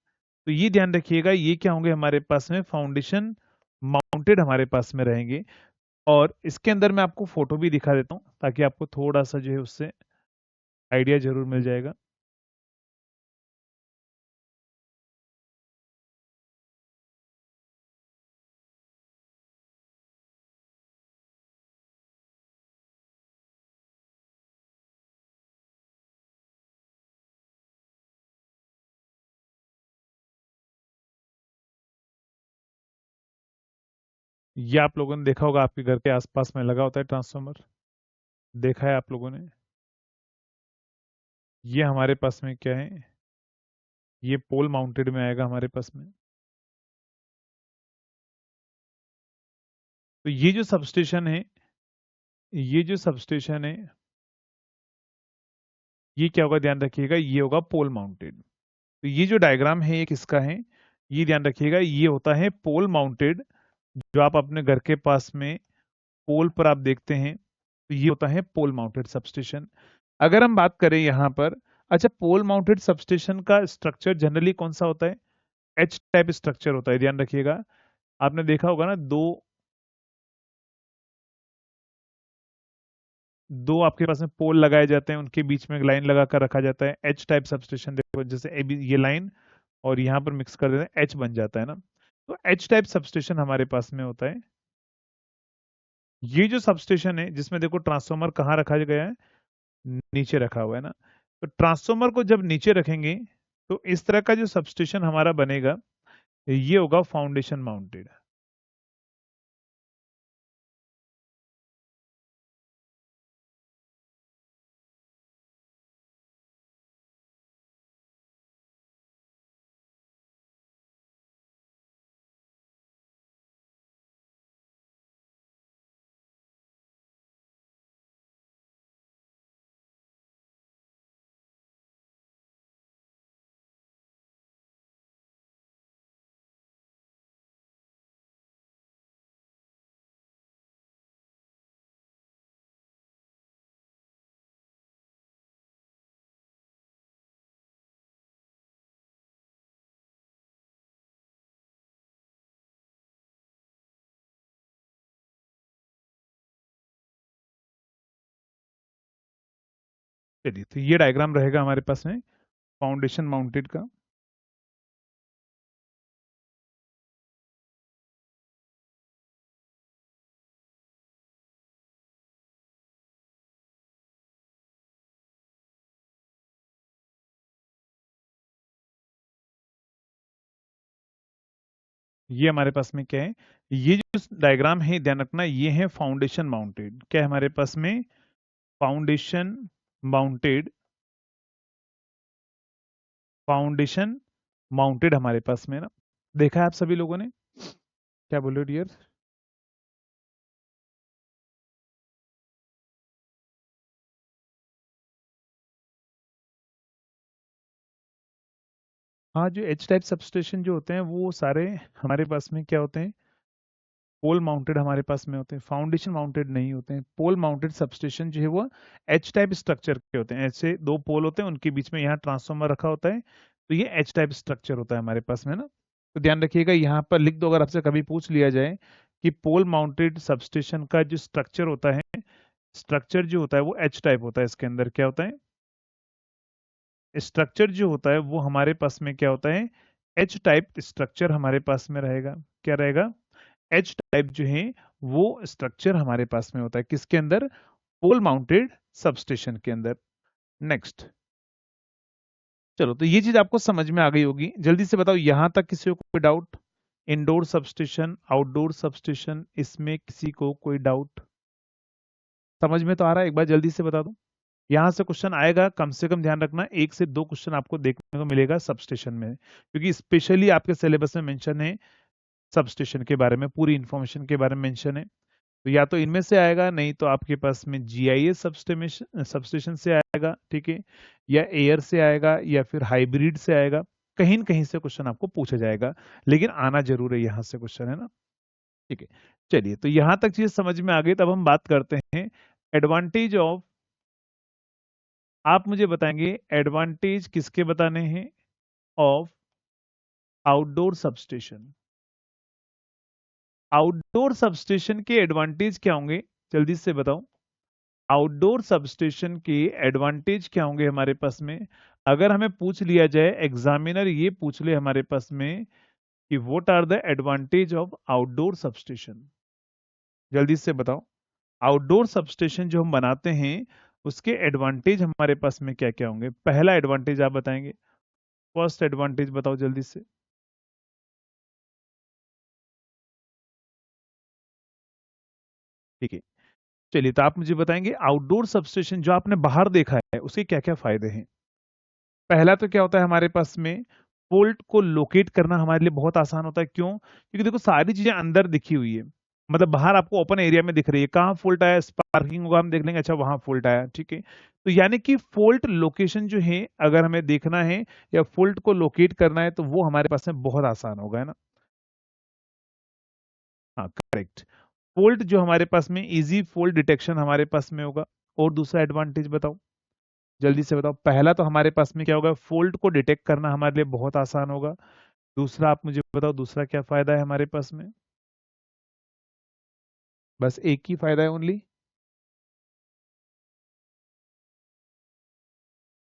तो ये ध्यान रखिएगा, ये क्या होंगे हमारे पास में, फाउंडेशन माउंटेड हमारे पास में रहेंगे। और इसके अंदर मैं आपको फोटो भी दिखा देता हूं ताकि आपको थोड़ा सा जो है उससे आइडिया जरूर मिल जाएगा। ये आप लोगों ने देखा होगा, आपके घर के आसपास में लगा होता है ट्रांसफार्मर, देखा है आप लोगों ने। ये हमारे पास में क्या है, ये पोल माउंटेड में आएगा हमारे पास में। तो ये जो सबस्टेशन है, ये जो सबस्टेशन है, ये क्या होगा ध्यान रखिएगा, ये होगा पोल माउंटेड। तो ये जो डायग्राम है ये किसका है, ये ध्यान रखिएगा, ये होता है पोल माउंटेड। जो आप अपने घर के पास में पोल पर आप देखते हैं, तो ये होता है पोल माउंटेड सबस्टेशन। अगर हम बात करें यहाँ पर, अच्छा पोल माउंटेड सबस्टेशन का स्ट्रक्चर जनरली कौन सा होता है, एच टाइप स्ट्रक्चर होता है, ध्यान रखिएगा। आपने देखा होगा ना, दो आपके पास में पोल लगाए जाते हैं, उनके बीच में एक लाइन लगा कर रखा जाता है, एच टाइप सबस्टेशन। देखो जैसे ये लाइन और यहाँ पर मिक्स कर देते हैं, एच बन जाता है ना। तो एच टाइप सबस्टेशन हमारे पास में होता है। ये जो सबस्टेशन है जिसमें देखो ट्रांसफार्मर कहाँ रखा गया है, नीचे रखा हुआ है ना। तो ट्रांसफार्मर को जब नीचे रखेंगे तो इस तरह का जो सबस्टेशन हमारा बनेगा, ये होगा फाउंडेशन माउंटेड। चलिए, तो ये डायग्राम रहेगा हमारे पास में फाउंडेशन माउंटेड का। ये हमारे पास में क्या है, ये जो डायग्राम है ध्यान रखना, ये है फाउंडेशन माउंटेड। क्या है हमारे पास में, फाउंडेशन माउंटेड, फाउंडेशन माउंटेड हमारे पास में ना। देखा है आप सभी लोगों ने, क्या बोल रहे हो डियर। हाँ, जो एच टाइप सबस्टेशन जो होते हैं वो सारे हमारे पास में क्या होते हैं, पोल माउंटेड हमारे पास में होते हैं, फाउंडेशन माउंटेड नहीं होते हैं। पोल माउंटेड सबस्टेशन जो है वो एच टाइप स्ट्रक्चर के होते हैं, ऐसे दो पोल होते हैं, उनके बीच में यहाँ ट्रांसफार्मर रखा होता है, तो ये एच टाइप स्ट्रक्चर होता है हमारे पास में ना। तो ध्यान रखिएगा, यहाँ पर लिख दो, अगर आपसे कभी पूछ लिया जाए कि पोल माउंटेड सबस्टेशन का जो स्ट्रक्चर होता है, स्ट्रक्चर जो होता है वो एच टाइप होता है। इसके अंदर क्या होता है, स्ट्रक्चर जो होता है वो हमारे पास में क्या होता है, एच टाइप स्ट्रक्चर हमारे पास में रहेगा। क्या रहेगा, एच टाइप जो है वो स्ट्रक्चर हमारे पास में होता है, किसके अंदर, पोल माउंटेड सबस्टेशन के अंदर। नेक्स्ट, चलो तो ये चीज आपको समझ में आ गई होगी। जल्दी से बताओ यहां तक किसी को कोई doubt, indoor substation outdoor substation, इसमें किसी को कोई डाउट समझ में तो आ रहा है, एक बार जल्दी से बता दो। यहां से क्वेश्चन आएगा, कम से कम ध्यान रखना 1 से 2 क्वेश्चन आपको देखने को मिलेगा सबस्टेशन में, क्योंकि स्पेशली आपके सिलेबस में मेंशन है सबस्टेशन के बारे में, पूरी इंफॉर्मेशन के बारे में मेंशन है। तो या तो इनमें से आएगा, नहीं तो आपके पास में जीआईएस सबस्टेशन सबस्टेशन से आएगा, ठीक है, या एयर से आएगा, या फिर हाइब्रिड से आएगा। कहीं न कहीं से क्वेश्चन आपको पूछा जाएगा, लेकिन आना जरूर है यहाँ से क्वेश्चन, है ना। ठीक है, चलिए तो यहां तक चीज समझ में आ गई। तब हम बात करते हैं एडवांटेज ऑफ, आप मुझे बताएंगे एडवांटेज किसके बताने हैं, of outdoor substation. Outdoor substation के एडवांटेज क्या होंगे, जल्दी से बताओ। आउटडोर सबस्टेशन के एडवांटेज क्या होंगे हमारे पास में, अगर हमें पूछ लिया जाए, एग्जामिनर ये पूछ ले हमारे पास में कि what are the advantage of outdoor substation, जल्दी से बताओ। आउटडोर सबस्टेशन जो हम बनाते हैं उसके एडवांटेज हमारे पास में क्या क्या होंगे, पहला एडवांटेज आप बताएंगे, फर्स्ट एडवांटेज बताओ जल्दी से। ठीक है, चलिए तो आप मुझे बताएंगे आउटडोर सबस्टेशन जो आपने बाहर देखा है उसके क्या क्या फायदे हैं। पहला तो क्या होता है हमारे पास में, फॉल्ट को लोकेट करना हमारे लिए बहुत आसान होता है। क्यों? क्योंकि देखो सारी चीजें अंदर दिखी हुई है, मतलब बाहर आपको ओपन एरिया में दिख रही है। कहाँ फॉल्ट आया, स्पार्किंग होगा, हम देख लेंगे अच्छा वहां फॉल्ट आया, ठीक है। तो यानी कि फॉल्ट लोकेशन जो है अगर हमें देखना है या फॉल्ट को लोकेट करना है तो वो हमारे पास में बहुत आसान होगा, है ना। हाँ करेक्ट। फॉल्ट जो हमारे पास में इजी फॉल्ट डिटेक्शन हमारे पास में होगा। और दूसरा एडवांटेज बताओ, जल्दी से बताओ। पहला तो हमारे पास में क्या होगा, फॉल्ट को डिटेक्ट करना हमारे लिए बहुत आसान होगा। दूसरा आप मुझे बताओ, दूसरा क्या फायदा है हमारे पास में? बस एक ही फायदा है ओनली?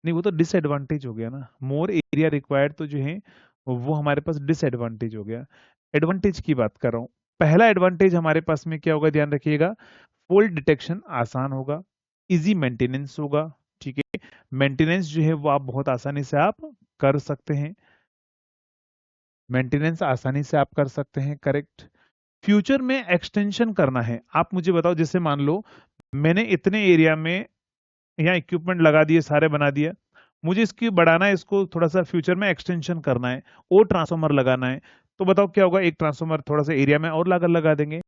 नहीं, वो तो डिसएडवांटेज हो गया ना। मोर एरिया रिक्वायर्ड तो जो है वो हमारे पास डिसएडवांटेज हो गया। एडवांटेज की बात कर रहा हूँ। पहला एडवांटेज हमारे पास में क्या होगा, ध्यान रखिएगा, फॉल्ट डिटेक्शन आसान होगा, इजी मेंटेनेंस होगा, ठीक है। मेंटेनेंस जो है वो आप बहुत आसानी से आप कर सकते हैं, मेंटेनेंस आसानी से आप कर सकते हैं, करेक्ट। फ्यूचर में एक्सटेंशन करना है, आप मुझे बताओ, जैसे मान लो मैंने इतने एरिया में यहाँ इक्विपमेंट लगा दिए, सारे बना दिए, मुझे इसकी बढ़ाना है, इसको थोड़ा सा फ्यूचर में एक्सटेंशन करना है और ट्रांसफार्मर लगाना है। तो बताओ क्या होगा, एक ट्रांसफार्मर थोड़ा सा एरिया में और लागत लगा देंगे।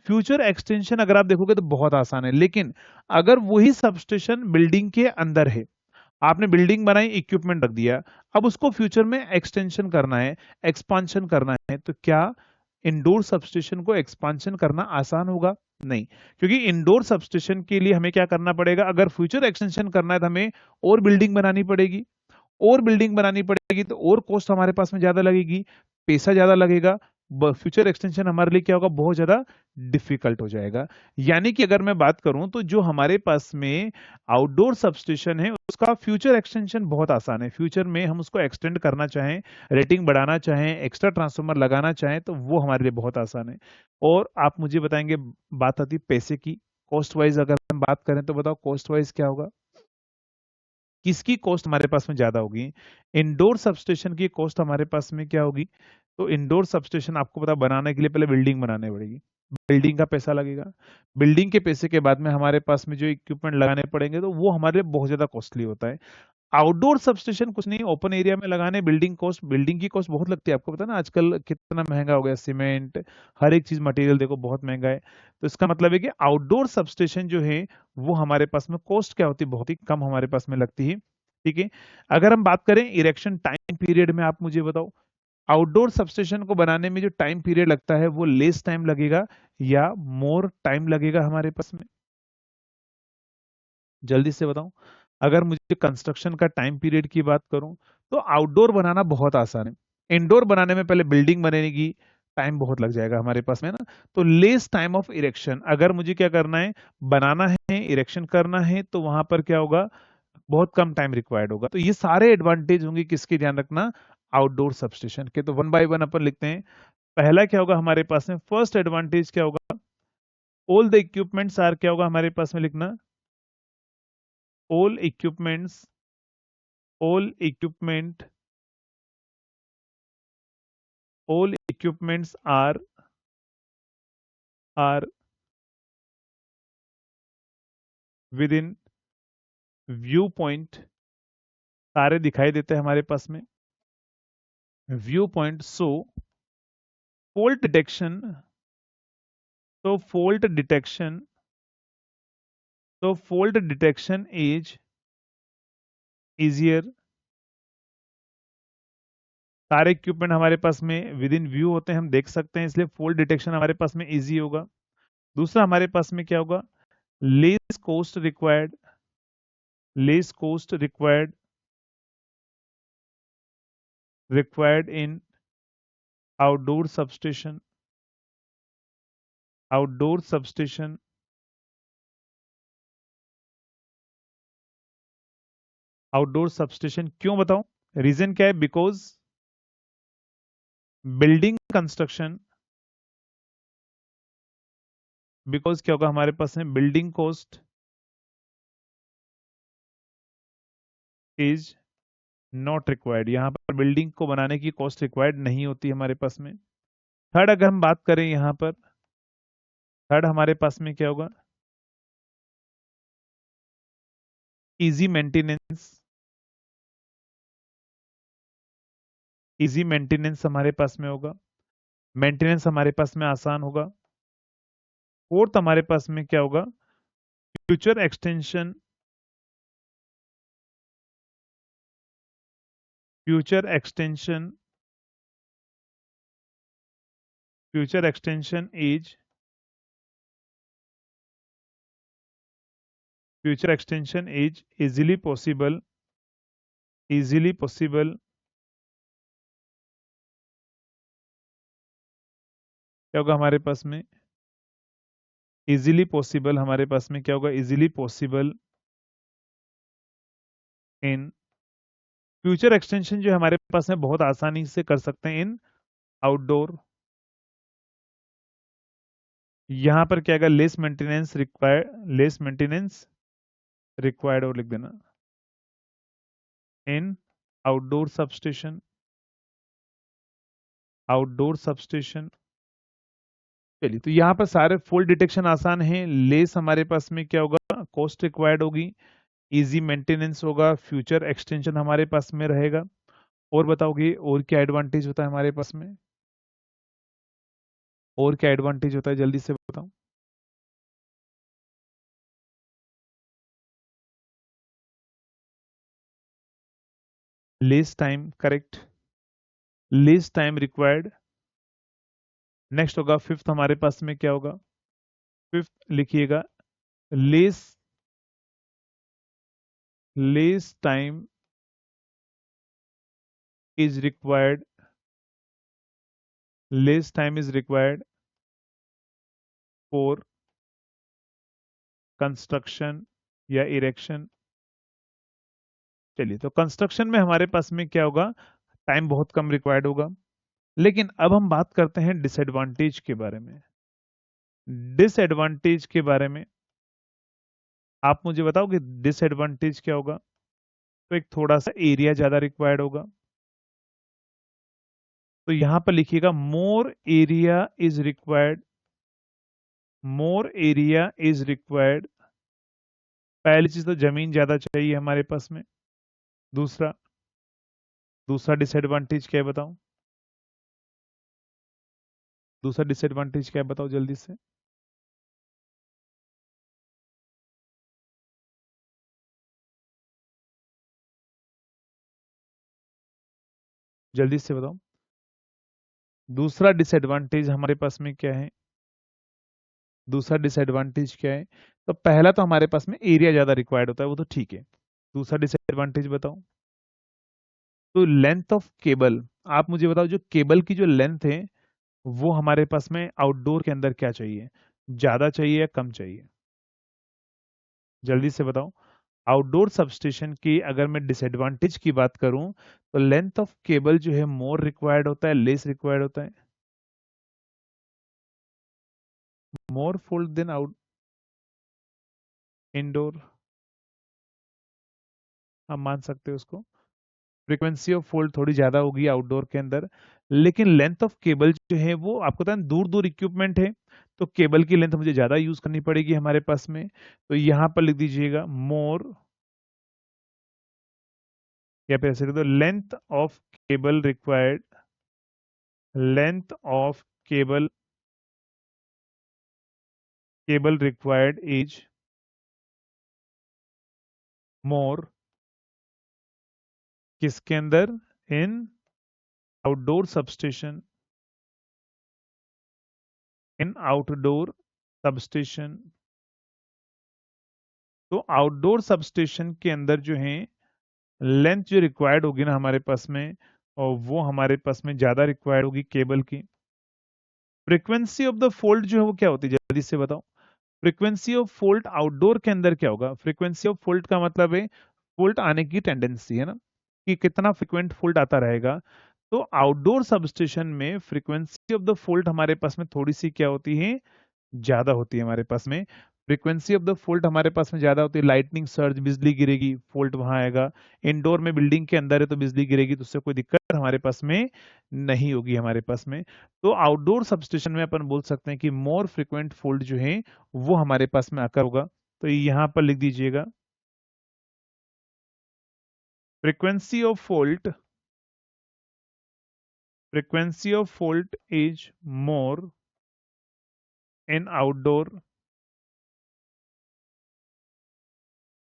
फ्यूचर एक्सटेंशन अगर आप देखोगे तो बहुत आसान है। लेकिन अगर वही सबस्टेशन बिल्डिंग के अंदर है, आपने बिल्डिंग बनाई, इक्विपमेंट रख दिया, अब उसको फ्यूचर में एक्सटेंशन करना है, एक्सपांशन करना है, तो क्या इंडोर सबस्टेशन को एक्सपांशन करना आसान होगा? नहीं। क्योंकि इंडोर सबस्टेशन के लिए हमें क्या करना पड़ेगा, अगर फ्यूचर एक्सटेंशन करना है तो हमें और बिल्डिंग बनानी पड़ेगी, और बिल्डिंग बनानी पड़ेगी तो और कॉस्ट हमारे पास में ज्यादा लगेगी, पैसा ज्यादा लगेगा। फ्यूचर एक्सटेंशन हमारे लिए क्या होगा, बहुत ज्यादा डिफिकल्ट हो जाएगा। यानी कि अगर मैं बात करूं तो जो हमारे पास में आउटडोर सबस्टेशन है उसका फ्यूचर एक्सटेंशन बहुत आसान है। फ्यूचर में हम उसको एक्सटेंड करना चाहें, रेटिंग बढ़ाना चाहें, एक्स्ट्रा ट्रांसफार्मर लगाना चाहें तो वो हमारे लिए बहुत आसान है। और आप मुझे बताएंगे, बात आती है पैसे की, कॉस्ट वाइज अगर हम बात करें तो बताओ कॉस्ट वाइज क्या होगा, किसकी कॉस्ट हमारे पास में ज्यादा होगी? इंडोर सबस्टेशन की कॉस्ट हमारे पास में क्या होगी? तो इंडोर सबस्टेशन आपको पता, बनाने के लिए पहले बिल्डिंग बनाने पड़ेगी, बिल्डिंग का पैसा लगेगा, बिल्डिंग के पैसे के बाद में हमारे पास में जो इक्विपमेंट लगाने पड़ेंगे तो वो हमारे लिए बहुत ज्यादा कॉस्टली होता है। आउटडोर सबस्टेशन कुछ नहीं, ओपन एरिया में लगाने, बिल्डिंग कॉस्ट, बिल्डिंग की कॉस्ट बहुत लगती है, आपको पता है ना आजकल कितना महंगा हो गया सीमेंट, हर एक चीज मटेरियल देखो बहुत महंगा है। तो इसका मतलब है कि आउटडोर सबस्टेशन जो है वो हमारे पास में कॉस्ट क्या होती है, बहुत ही कम हमारे पास में लगती है, ठीक है। अगर हम बात करें इरेक्शन टाइम पीरियड में, आप मुझे बताओ, आउटडोर सबस्टेशन को बनाने में जो टाइम पीरियड लगता है वो लेस टाइम लगेगा या मोर टाइम लगेगा हमारे पास में? जल्दी से बताऊं। अगर मुझे कंस्ट्रक्शन का टाइम पीरियड की बात करूं तो आउटडोर बनाना बहुत आसान है, इंडोर बनाने में पहले बिल्डिंग बनेगी, टाइम बहुत लग जाएगा हमारे पास में ना। तो लेस टाइम ऑफ इरेक्शन, अगर मुझे क्या करना है, बनाना है, इरेक्शन करना है, तो वहां पर क्या होगा, बहुत कम टाइम रिक्वायर्ड होगा। तो ये सारे एडवांटेज होंगे, किसके ध्यान रखना, आउटडोर सबस्टेशन के। तो वन बाय वन अपन लिखते हैं। पहला क्या होगा हमारे पास में, फर्स्ट एडवांटेज क्या होगा, ऑल द इक्विपमेंट्स आर, क्या होगा हमारे पास में लिखना, all equipments, all equipment, all equipments are within view point, सारे दिखाई देते हैं हमारे पास में व्यू पॉइंट। सो फॉल्ट डिटेक्शन, तो फॉल्ट डिटेक्शन, तो फॉल्ट डिटेक्शन इज इजियर, सारे इक्विपमेंट हमारे पास में विद इन व्यू होते हैं, हम देख सकते हैं, इसलिए फॉल्ट डिटेक्शन हमारे पास में इजी होगा। दूसरा हमारे पास में क्या होगा, less cost required, less cost required, required in outdoor substation, outdoor substation, outdoor substation क्यों बताऊं, रीजन क्या है, बिकॉज बिल्डिंग कंस्ट्रक्शन, बिकॉज क्या होगा हमारे पास में building cost is not required, यहां पर बिल्डिंग को बनाने की कॉस्ट रिक्वायर्ड नहीं होती हमारे पास में। थर्ड अगर हम बात करें यहां पर, थर्ड हमारे पास में क्या होगा, इजी मेंटेनेंस, इजी मेंटेनेंस हमारे पास में होगा, मेंटेनेंस हमारे पास में आसान होगा। फोर्थ हमारे पास में क्या होगा, future extension, future extension, future extension is, future extension is easily possible, easily possible, क्या होगा हमारे पास में, इजीली पॉसिबल, हमारे पास में क्या होगा, easily possible in, future extension जो हमारे पास में बहुत आसानी से कर सकते हैं इन आउटडोर। यहां पर क्या आएगा, less maintenance required, less maintenance required और लिख देना इन आउटडोर सबस्टेशन, आउटडोर सबस्टेशन। चलिए, तो यहाँ पर सारे फॉल्ट डिटेक्शन आसान है, लेस हमारे पास में क्या होगा, कॉस्ट रिक्वायर्ड होगी, इजी मेंटेनेंस होगा, फ्यूचर एक्सटेंशन हमारे पास में रहेगा। और बताओगे और क्या एडवांटेज होता है हमारे पास में, और क्या एडवांटेज होता है, जल्दी से बताओ। Less time, correct, less time required. Next होगा फिफ्थ, हमारे पास में क्या होगा, फिफ्थ लिखिएगा, less, less time is required, less time is required for construction या इरेक्शन। चलिए, तो कंस्ट्रक्शन में हमारे पास में क्या होगा, टाइम बहुत कम रिक्वायर्ड होगा। लेकिन अब हम बात करते हैं डिसएडवांटेज के बारे में, डिसएडवांटेज के बारे में आप मुझे बताओगे डिसएडवांटेज क्या होगा। तो एक थोड़ा सा एरिया ज्यादा रिक्वायर्ड होगा, तो यहां पर लिखिएगा more area is required, more area is required. पहली चीज तो जमीन ज्यादा चाहिए हमारे पास में। दूसरा, दूसरा डिसएडवांटेज क्या है बताओ, दूसरा डिसएडवांटेज क्या है बताओ जल्दी से। जल्दी से बताओ, दूसरा डिसएडवांटेज हमारे पास में क्या है, दूसरा डिसएडवांटेज क्या है। तो पहला तो हमारे पास में एरिया ज्यादा रिक्वायर्ड होता है, वो तो ठीक है। दूसरा डिसएडवांटेज बताओ। तो लेंथ ऑफ केबल, आप मुझे बताओ जो केबल की जो लेंथ है वो हमारे पास में आउटडोर के अंदर क्या चाहिए, ज्यादा चाहिए या कम चाहिए, जल्दी से बताओ। आउटडोर सबस्टेशन की अगर मैं डिसएडवांटेज की बात करूं तो लेंथ ऑफ केबल जो है मोर रिक्वायर्ड होता है, लेस रिक्वायर्ड होता है, मोर फोल्ड देन आउट इंडोर, हम मान सकते हैं उसको। फ्रीक्वेंसी ऑफ फोल्ड थोड़ी ज्यादा होगी आउटडोर के अंदर, लेकिन लेंथ ऑफ केबल जो है वो आपको पता है दूर दूर इक्विपमेंट है, तो केबल की लेंथ मुझे ज्यादा यूज करनी पड़ेगी हमारे पास में। तो यहां पर लिख दीजिएगा मोर, या फिर ऐसे लिख दो length of cable required, length of cable, cable required is more, किसके अंदर, इन आउटडोर सबस्टेशन, इन आउटडोर सबस्टेशन। तो आउटडोर सबस्टेशन के अंदर जो है लेंथ जो रिक्वायर्ड होगी ना हमारे पास में, और वो हमारे पास में ज्यादा रिक्वायर्ड होगी केबल की। फ्रीक्वेंसी ऑफ द फोल्ड जो है वो क्या होती है, जल्दी से बताओ। फ्रीक्वेंसी ऑफ फोल्ड आउटडोर के अंदर क्या होगा, फ्रीक्वेंसी ऑफ फोल्ड का मतलब है फोल्ड आने की टेंडेंसी है ना, कि कितना फ्रीक्वेंट फोल्ड आता रहेगा। तो आउटडोर सबस्टेशन में फ्रीक्वेंसी ऑफ द फोल्ड हमारे पास में थोड़ी सी क्या होती है, ज्यादा होती है हमारे पास में। फ्रीक्वेंसी ऑफ द फोल्ट हमारे पास में ज्यादा होती है, लाइटनिंग सर्ज, बिजली गिरेगी, फोल्ट वहां आएगा। इंडोर में बिल्डिंग के अंदर है तो बिजली गिरेगी, तो उससे कोई दिक्कत हमारे पास में नहीं होगी हमारे पास में। तो आउटडोर सबस्टेशन में अपन बोल सकते हैं कि मोर फ्रिक्वेंट फोल्ड जो है वो हमारे पास में आकर होगा। तो यहां पर लिख दीजिएगा frequency of fault frequency of fault is more in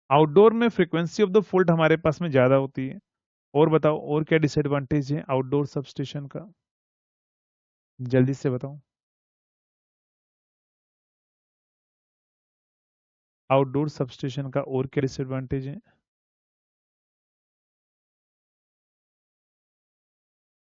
outdoor में फ्रीक्वेंसी ऑफ द फॉल्ट हमारे पास में ज्यादा होती है। और बताओ और क्या डिसएडवांटेज है आउटडोर सबस्टेशन का, जल्दी से बताओ। आउटडोर सबस्टेशन का और क्या डिसएडवांटेज है?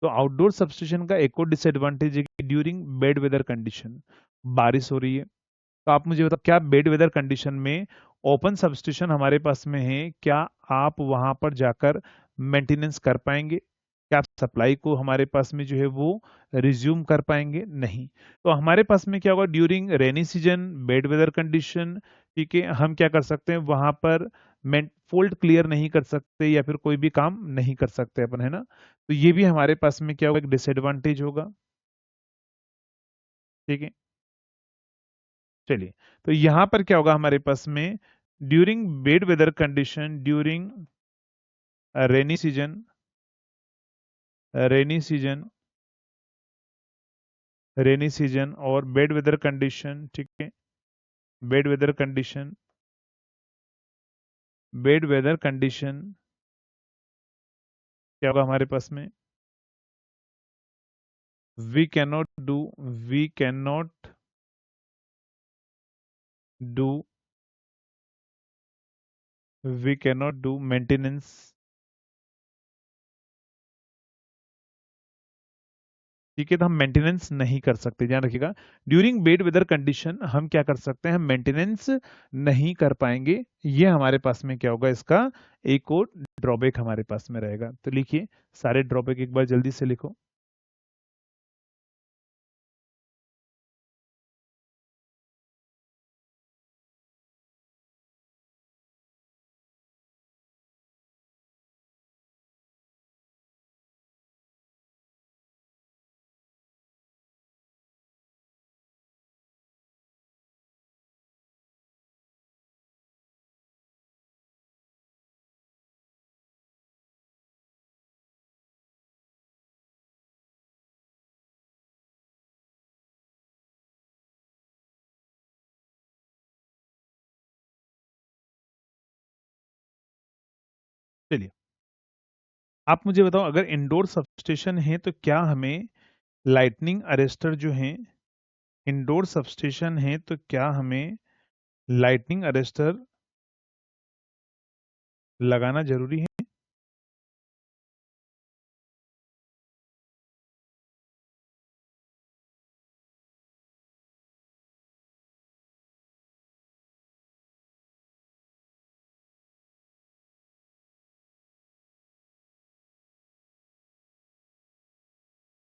तो आउटडोर सबस्टेशन का एक और डिसएडवांटेज है कि ड्यूरिंग बैड वेदर कंडीशन, बारिश हो रही है, तो आप मुझे बताओ क्या बेड वेदर कंडीशन में ओपन सबस्टेशन हमारे पास में है, क्या आप वहां पर जाकर मेंटेनेंस कर पाएंगे? क्या आप सप्लाई को हमारे पास में जो है वो रिज्यूम कर पाएंगे? नहीं। तो हमारे पास में क्या होगा during rainy season, bad weather condition, ठीक है, हम क्या कर सकते हैं वहां पर फोल्ड क्लियर नहीं कर सकते या फिर कोई भी काम नहीं कर सकते अपन, है ना। तो ये भी हमारे पास में क्या होगा, एक डिसएडवांटेज होगा। ठीक है, चलिए। तो यहां पर क्या होगा हमारे पास में during bad weather condition, during rainy season, rainy season, rainy season और बेड वेदर कंडीशन, ठीक है, bad weather condition, bad weather condition क्या होगा हमारे पास में, we cannot do, we cannot do, we cannot do maintenance, ठीक है, तो हम मेंटेनेंस नहीं कर सकते, ध्यान रखिएगा। ड्यूरिंग बेड वेदर कंडीशन हम क्या कर सकते हैं, हम मेंटेनेंस नहीं कर पाएंगे। ये हमारे पास में क्या होगा, इसका एक और ड्रॉबैक हमारे पास में रहेगा। तो लिखिए सारे ड्रॉबैक एक बार जल्दी से लिखो। चलिए, आप मुझे बताओ अगर इंडोर सबस्टेशन है तो क्या हमें लाइटनिंग अरेस्टर जो है, इंडोर सबस्टेशन है तो क्या हमें लाइटनिंग अरेस्टर लगाना जरूरी है?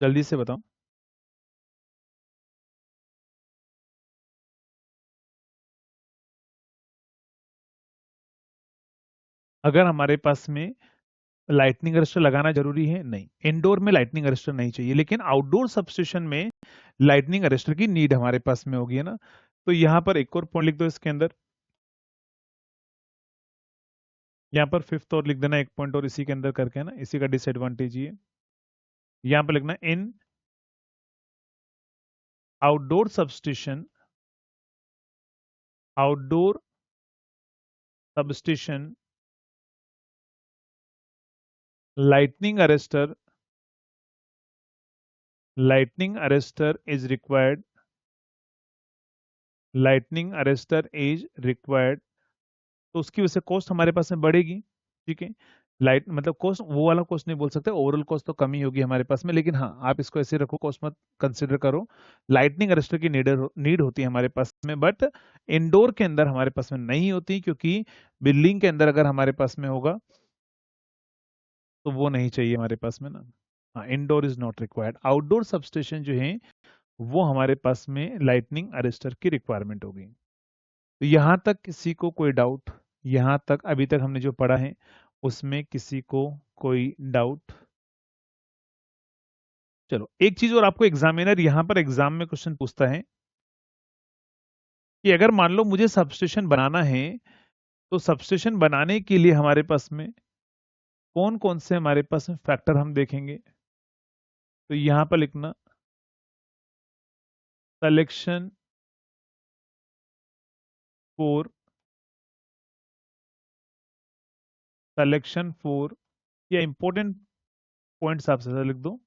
जल्दी से बताओ। अगर हमारे पास में लाइटनिंग अरेस्टर लगाना जरूरी है, नहीं, इंडोर में लाइटनिंग अरेस्टर नहीं चाहिए, लेकिन आउटडोर सबस्टेशन में लाइटनिंग अरेस्टर की नीड हमारे पास में होगी, है ना। तो यहाँ पर एक और पॉइंट लिख दो इसके अंदर, यहाँ पर फिफ्थ और लिख देना एक पॉइंट और इसी के अंदर करके, है ना, इसी का डिसएडवांटेज ये यहाँ पर लिखना, इन outdoor substation, outdoor substation lightning arrestor, lightning arrestor is required, lightning arrestor is required। तो उसकी वजह से कॉस्ट हमारे पास में बढ़ेगी, ठीक है। लाइट मतलब कॉस्ट, वो वाला कॉस्ट नहीं बोल सकते, ओवरऑल कॉस्ट तो कमी होगी हमारे पास में, लेकिन हाँ आप इसको ऐसे रखो, कॉस्ट मत कंसिडर करो। लाइटनिंग अरेस्टर की नीड होती है हमारे पास में, बट इंडोर के अंदर हमारे पास में नहीं होती, क्योंकि बिल्डिंग के अंदर अगर हमारे पास में होगा तो वो नहीं चाहिए हमारे पास में ना। हाँ, indoor is not required. Outdoor substation जो है वो हमारे पास में लाइटनिंग अरेस्टर की रिक्वायरमेंट होगी। तो यहां तक किसी को कोई डाउट? यहां तक अभी तक हमने जो पढ़ा है उसमें किसी को कोई डाउट? चलो, एक चीज और, आपको एग्जामिनर यहां पर एग्जाम में क्वेश्चन पूछता है कि अगर मान लो मुझे सबस्टेशन बनाना है, तो सबस्टेशन बनाने के लिए हमारे पास में कौन कौन से हमारे पास में फैक्टर हम देखेंगे? तो यहां पर लिखना सिलेक्शन फॉर या इंपॉर्टेंट पॉइंट्स आप से लिख दो,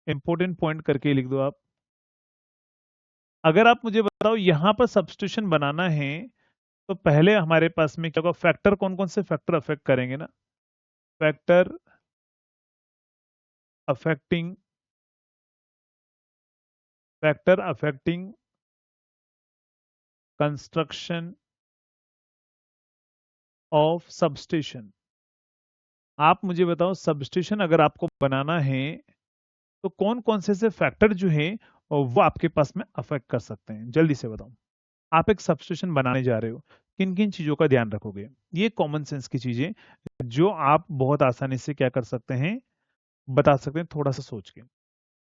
इंपॉर्टेंट पॉइंट करके लिख दो आप। अगर आप मुझे बताओ यहां पर सब्स्टिट्यूशन बनाना है तो पहले हमारे पास में क्या होगा, फैक्टर कौन कौन से फैक्टर अफेक्ट करेंगे ना, factor affecting construction of substation. आप मुझे बताओ सबस्टेशन अगर आपको बनाना है तो कौन कौन से फैक्टर जो है वो आपके पास में अफेक्ट कर सकते हैं, जल्दी से बताओ। आप एक सबस्टेशन बनाने जा रहे हो, किन किन चीजों का ध्यान रखोगे? ये कॉमन सेंस की चीजें जो आप बहुत आसानी से क्या कर सकते हैं, बता सकते हैं थोड़ा सा सोच के।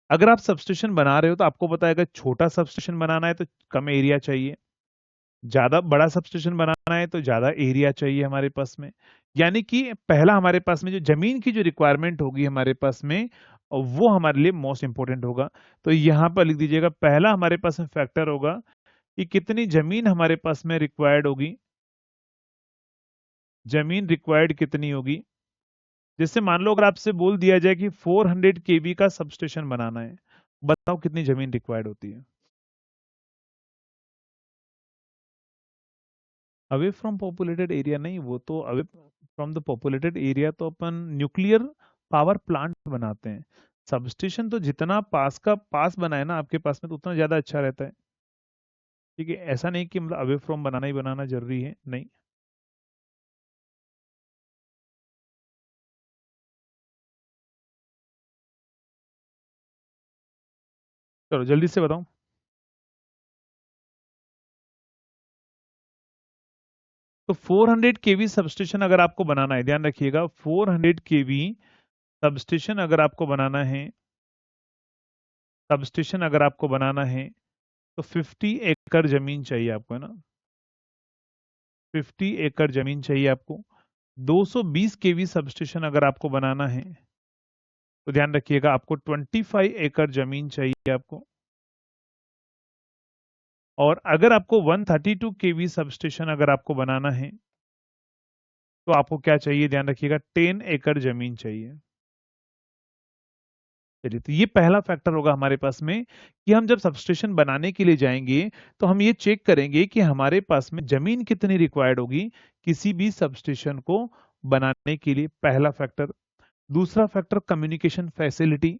अगर आप सबस्टेशन बना रहे हो तो आपको पता है अगर छोटा सबस्टेशन बनाना है तो कम एरिया चाहिए, ज्यादा बड़ा सबस्टेशन बनाना है तो ज्यादा एरिया चाहिए हमारे पास में। यानी कि पहला हमारे पास में जो जमीन की जो रिक्वायरमेंट होगी हमारे पास में वो हमारे लिए मोस्ट इंपोर्टेंट होगा। तो यहां पर लिख दीजिएगा पहला हमारे पास में फैक्टर होगा कि कितनी जमीन हमारे पास में रिक्वायर्ड होगी, जमीन रिक्वायर्ड कितनी होगी। जैसे मान लो अगर आपसे बोल दिया जाए कि 400 केवी का सबस्टेशन बनाना है, बताओ कितनी जमीन रिक्वायर्ड होती है। अवे फ्रॉम पॉपुलेटेड एरिया नहीं, वो तो away from the populated area तो अपन न्यूक्लियर पावर प्लांट बनाते हैं। सबस्टेशन तो जितना पास का पास बनाए ना आपके पास में तो उतना ज्यादा अच्छा रहता है। ठीक है, ऐसा नहीं कि मतलब अवे फ्रॉम बनाना ही बनाना जरूरी है, नहीं। चलो जल्दी से बताओ। तो 400 केवी सबस्टेशन अगर आपको बनाना है, ध्यान रखिएगा 400 केवी सबस्टेशन अगर आपको बनाना है, सबस्टेशन अगर आपको बनाना है तो 50 एकड़ जमीन चाहिए आपको, है ना। 50 एकड़ जमीन चाहिए आपको। 220 केवी सबस्टेशन अगर आपको बनाना है तो ध्यान रखिएगा आपको 25 एकड़ जमीन चाहिए आपको। और अगर आपको 132 केवी सबस्टेशन अगर आपको बनाना है तो आपको क्या चाहिए, ध्यान रखिएगा 10 एकड़ जमीन चाहिए। चलिए, तो ये पहला फैक्टर होगा हमारे पास में कि हम जब सबस्टेशन बनाने के लिए जाएंगे तो हम ये चेक करेंगे कि हमारे पास में जमीन कितनी रिक्वायर्ड होगी किसी भी सबस्टेशन को बनाने के लिए, पहला फैक्टर। दूसरा फैक्टर कम्युनिकेशन फैसिलिटी।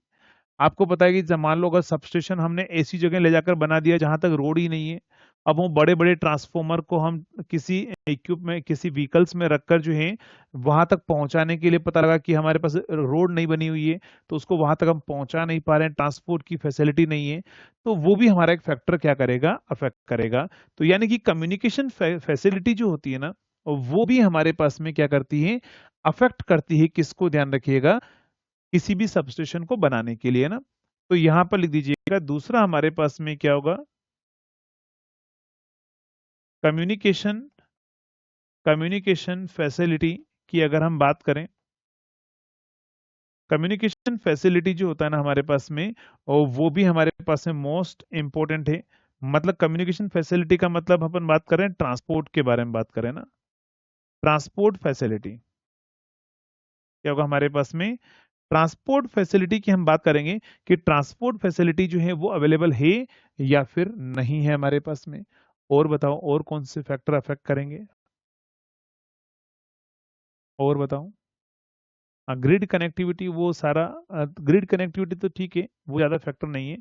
आपको पता है कि जब मान लो अगर सबस्टेशन हमने ऐसी जगह ले जाकर बना दिया जहां तक रोड ही नहीं है, अब वो बड़े बड़े ट्रांसफॉर्मर को हम किसी इक्विपमेंट किसी व्हीकल्स में रखकर जो है वहां तक पहुंचाने के लिए पता लगा कि हमारे पास रोड नहीं बनी हुई है तो उसको वहां तक हम पहुंचा नहीं पा रहे हैं, ट्रांसपोर्ट की फैसिलिटी नहीं है, तो वो भी हमारा एक फैक्टर क्या करेगा, अफेक्ट करेगा। तो यानी कि कम्युनिकेशन फैसिलिटी जो होती है ना वो भी हमारे पास में क्या करती है, अफेक्ट करती है किसको, ध्यान रखिएगा किसी भी सबस्टेशन को बनाने के लिए ना। तो यहां पर लिख दीजिएगा दूसरा हमारे पास में क्या होगा, कम्युनिकेशन कम्युनिकेशन फैसिलिटी की अगर हम बात करें, कम्युनिकेशन फैसिलिटी जो होता है ना हमारे पास में और वो भी हमारे पास में मोस्ट इंपॉर्टेंट है। मतलब कम्युनिकेशन फैसिलिटी का मतलब अपन बात करें ट्रांसपोर्ट के बारे में बात करें ना, ट्रांसपोर्ट फैसिलिटी क्या होगा हमारे पास में, ट्रांसपोर्ट फैसिलिटी की हम बात करेंगे कि ट्रांसपोर्ट फैसिलिटी जो है वो अवेलेबल है या फिर नहीं है हमारे पास में। और बताओ और कौन से फैक्टर अफेक्ट करेंगे, और बताओ। ग्रिड कनेक्टिविटी वो सारा, ग्रिड कनेक्टिविटी तो ठीक है वो ज्यादा फैक्टर नहीं है।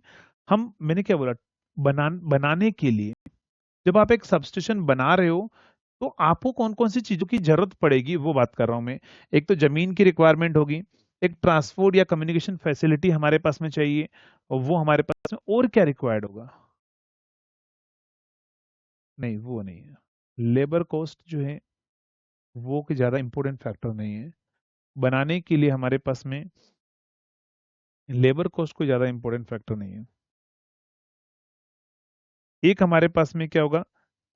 हम मैंने क्या बोला, बनाने के लिए जब आप एक सबस्टेशन बना रहे हो तो आपको कौन कौन सी चीजों की जरूरत पड़ेगी वो बात कर रहा हूं मैं। एक तो जमीन की रिक्वायरमेंट होगी, एक ट्रांसपोर्ट या कम्युनिकेशन फैसिलिटी हमारे पास में चाहिए, और वो हमारे पास में और क्या रिक्वायर्ड होगा, नहीं वो नहीं है। लेबर कॉस्ट जो है वो कि ज्यादा इंपॉर्टेंट फैक्टर नहीं है बनाने के लिए, हमारे पास में लेबर कॉस्ट कोई ज्यादा इंपॉर्टेंट फैक्टर नहीं है। एक हमारे पास में क्या होगा,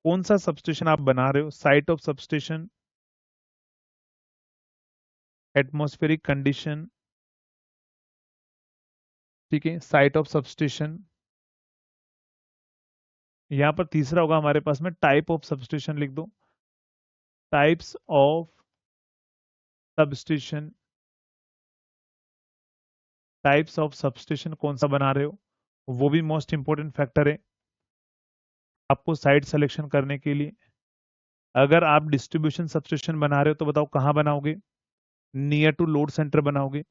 कौन सा सबस्टेशन आप बना रहे हो, site of substation, atmospheric condition, ठीक है, साइट ऑफ सबस्टेशन। यहाँ पर तीसरा होगा हमारे पास में टाइप ऑफ सबस्टेशन, लिख दो types of substation. Types of substation कौन सा बना रहे हो, वो भी मोस्ट इंपॉर्टेंट फैक्टर है आपको साइट सिलेक्शन करने के लिए। अगर आप डिस्ट्रीब्यूशन सबस्टेशन बना रहे हो तो बताओ कहाँ बनाओगे, नियर टू लोड सेंटर बनाओगे।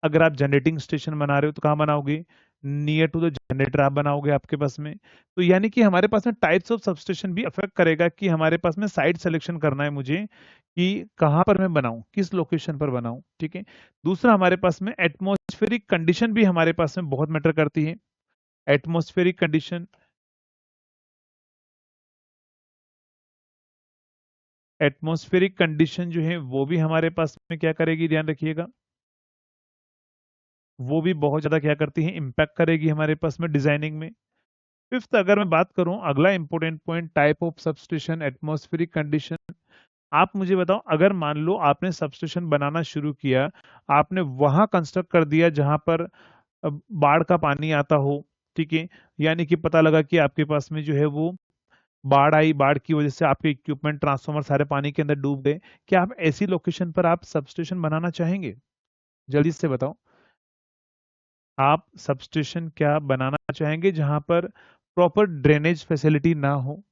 अगर आप जनरेटिंग स्टेशन बना रहे हो तो कहाँ बनाओगे, नियर टू द जनरेटर आप बनाओगे आपके पास में। तो यानी कि हमारे पास में टाइप्स ऑफ सबस्टेशन भी अफेक्ट करेगा कि हमारे पास में साइट सिलेक्शन करना है मुझे कि कहाँ पर मैं बनाऊं, किस लोकेशन पर बनाऊं। ठीक है, दूसरा हमारे पास में एटमॉस्फेरिक कंडीशन भी हमारे पास में बहुत मैटर करती है। एटमॉस्फेरिक कंडीशन, एटमॉस्फेरिक कंडीशन जो है वो भी हमारे पास में क्या करेगी, ध्यान रखिएगा, वो भी बहुत ज्यादा क्या करती है, इंपैक्ट करेगी हमारे पास में डिजाइनिंग में। फिफ्थ अगर मैं बात करूं, अगला important point type of substation, atmospheric condition. आप मुझे बताओ, अगर मान लो आपने सबस्टेशन बनाना शुरू किया, आपने वहां कंस्ट्रक्ट कर दिया जहां पर बाढ़ का पानी आता हो, ठीक है, यानी कि पता लगा कि आपके पास में जो है वो बाढ़ आई, बाढ़ की वजह से आपके इक्विपमेंट ट्रांसफार्मर सारे पानी के अंदर डूब गए, क्या आप ऐसी लोकेशन पर आप सबस्टेशन बनाना चाहेंगे? जल्दी से बताओ, आप सबस्टेशन क्या बनाना चाहेंगे जहां पर प्रॉपर ड्रेनेज फैसिलिटी ना हो?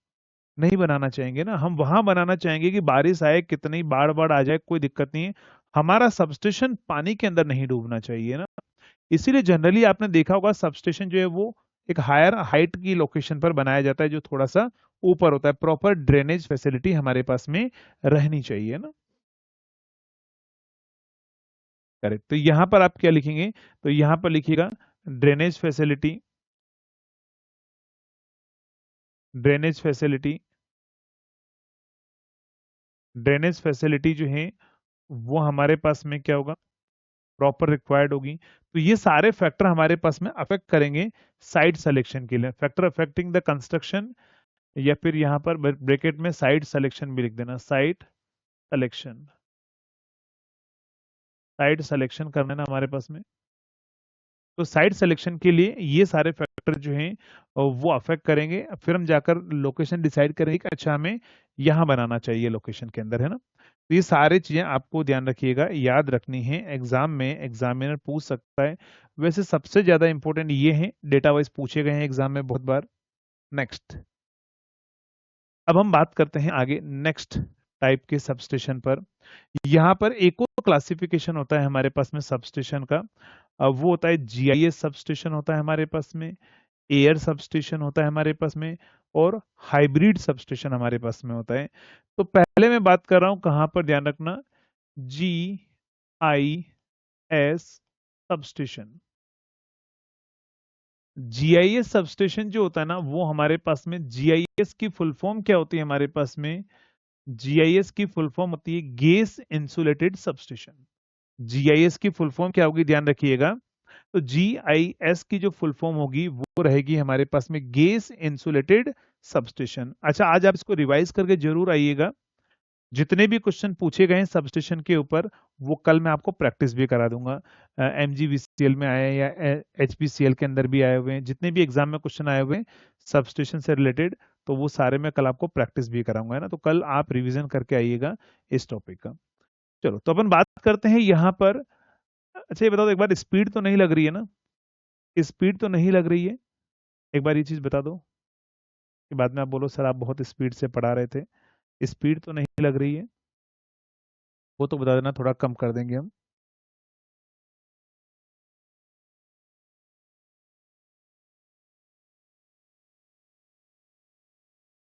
नहीं बनाना चाहेंगे ना, हम वहां बनाना चाहेंगे कि बारिश आए, कितनी बाढ़ बाढ़ आ जाए, कोई दिक्कत नहीं है, हमारा सबस्टेशन पानी के अंदर नहीं डूबना चाहिए ना। इसीलिए जनरली आपने देखा होगा सबस्टेशन जो है वो एक हायर हाइट की लोकेशन पर बनाया जाता है, जो थोड़ा सा ऊपर होता है, प्रॉपर ड्रेनेज फैसिलिटी हमारे पास में रहनी चाहिए ना। करेक्ट, तो यहां पर आप क्या लिखेंगे, तो यहां पर लिखिएगा drainage facility. Drainage facility, drainage facility जो है वो हमारे पास में क्या होगा, प्रॉपर रिक्वायर्ड होगी। तो ये सारे फैक्टर हमारे पास में अफेक्ट करेंगे साइट सिलेक्शन के लिए, फैक्टर अफेक्टिंग द कंस्ट्रक्शन, या फिर यहाँ पर ब्रैकेट में साइट सिलेक्शन भी लिख देना, साइट सिलेक्शन। साइट सिलेक्शन करना है ना हमारे पास में, तो साइट सिलेक्शन के लिए ये सारे फैक्टर जो हैं वो अफेक्ट करेंगे, फिर हम जाकर लोकेशन डिसाइड करेंगे कि अच्छा हमें यहाँ बनाना चाहिए लोकेशन के अंदर, है ना। तो ये सारी चीजें आपको ध्यान रखिएगा, याद रखनी है, एग्जाम में एग्जामिनर पूछ सकता है। वैसे सबसे ज्यादा इंपॉर्टेंट ये है, डेटा वाइज पूछे गए हैं एग्जाम में बहुत बार। नेक्स्ट, अब हम बात करते हैं आगे नेक्स्ट टाइप के सबस्टेशन पर। यहाँ पर एक और क्लासिफिकेशन होता है हमारे पास में सबस्टेशन का, वो होता है जीआईएस सबस्टेशन होता है हमारे पास में, एयर सबस्टेशन होता है हमारे पास में, और हाइब्रिड सबस्टेशन हमारे पास में होता है। तो पहले मैं बात कर रहा हूं कहां पर, ध्यान रखना, G I S substation. GIS substation जो होता है ना, वो हमारे पास में, जीआईएस की फुल फॉर्म क्या होती है हमारे पास में, जीआईएस की फुल फॉर्म होती है गैस इंसुलेटेड सबस्टेशन। जीआईएस की फुल फॉर्म क्या होगी, ध्यान रखिएगा, तो जीआईएस की जो फुल फॉर्म होगी वो रहेगी हमारे पास में गैस इंसुलेटेड सबस्टेशन। अच्छा, आज आप इसको रिवाइज करके जरूर आइएगा, जितने भी क्वेश्चन पूछे गए हैं सबस्टेशन के ऊपर वो कल मैं आपको प्रैक्टिस भी करा दूंगा। एमजीवीसीएल में आए हैं या एचपीसीएल के अंदर भी आए हुए हैं, जितने भी एग्जाम में क्वेश्चन आए हुए हैं सबस्टेशन से रिलेटेड, तो वो सारे मैं कल आपको प्रैक्टिस भी कराऊंगा, है ना। तो कल आप रिवीजन करके आइएगा इस टॉपिक का। चलो, तो अपन बात करते हैं यहाँ पर। अच्छा ये बताओ एक बार, स्पीड तो नहीं लग रही है ना, स्पीड तो नहीं लग रही है, एक बार ये चीज बता दो कि बाद में आप बोलो सर आप बहुत स्पीड से पढ़ा रहे थे। स्पीड तो नहीं लग रही है, वो तो बता देना, थोड़ा कम कर देंगे हम।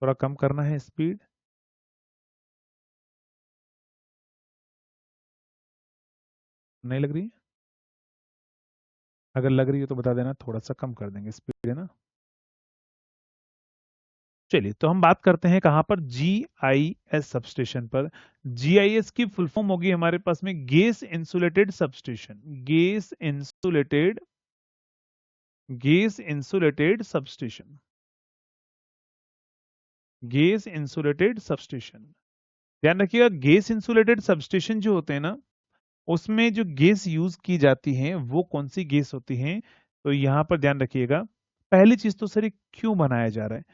थोड़ा कम करना है स्पीड, नहीं लग रही है? अगर लग रही है तो बता देना, थोड़ा सा कम कर देंगे स्पीड, है ना। चलिए, तो हम बात करते हैं कहां पर, जी आई एस सबस्टेशन पर। जीआईएस की फुल फॉर्म होगी हमारे पास में gas insulated substation. Gas insulated, gas insulated substation, gas insulated substation. ध्यान रखिएगा, गैस इंसुलेटेड सबस्टेशन जो होते हैं ना, उसमें जो गैस यूज की जाती है वो कौन सी गैस होती है, तो यहाँ पर ध्यान रखिएगा, पहली चीज तो सर ये क्यों बनाया जा रहा है।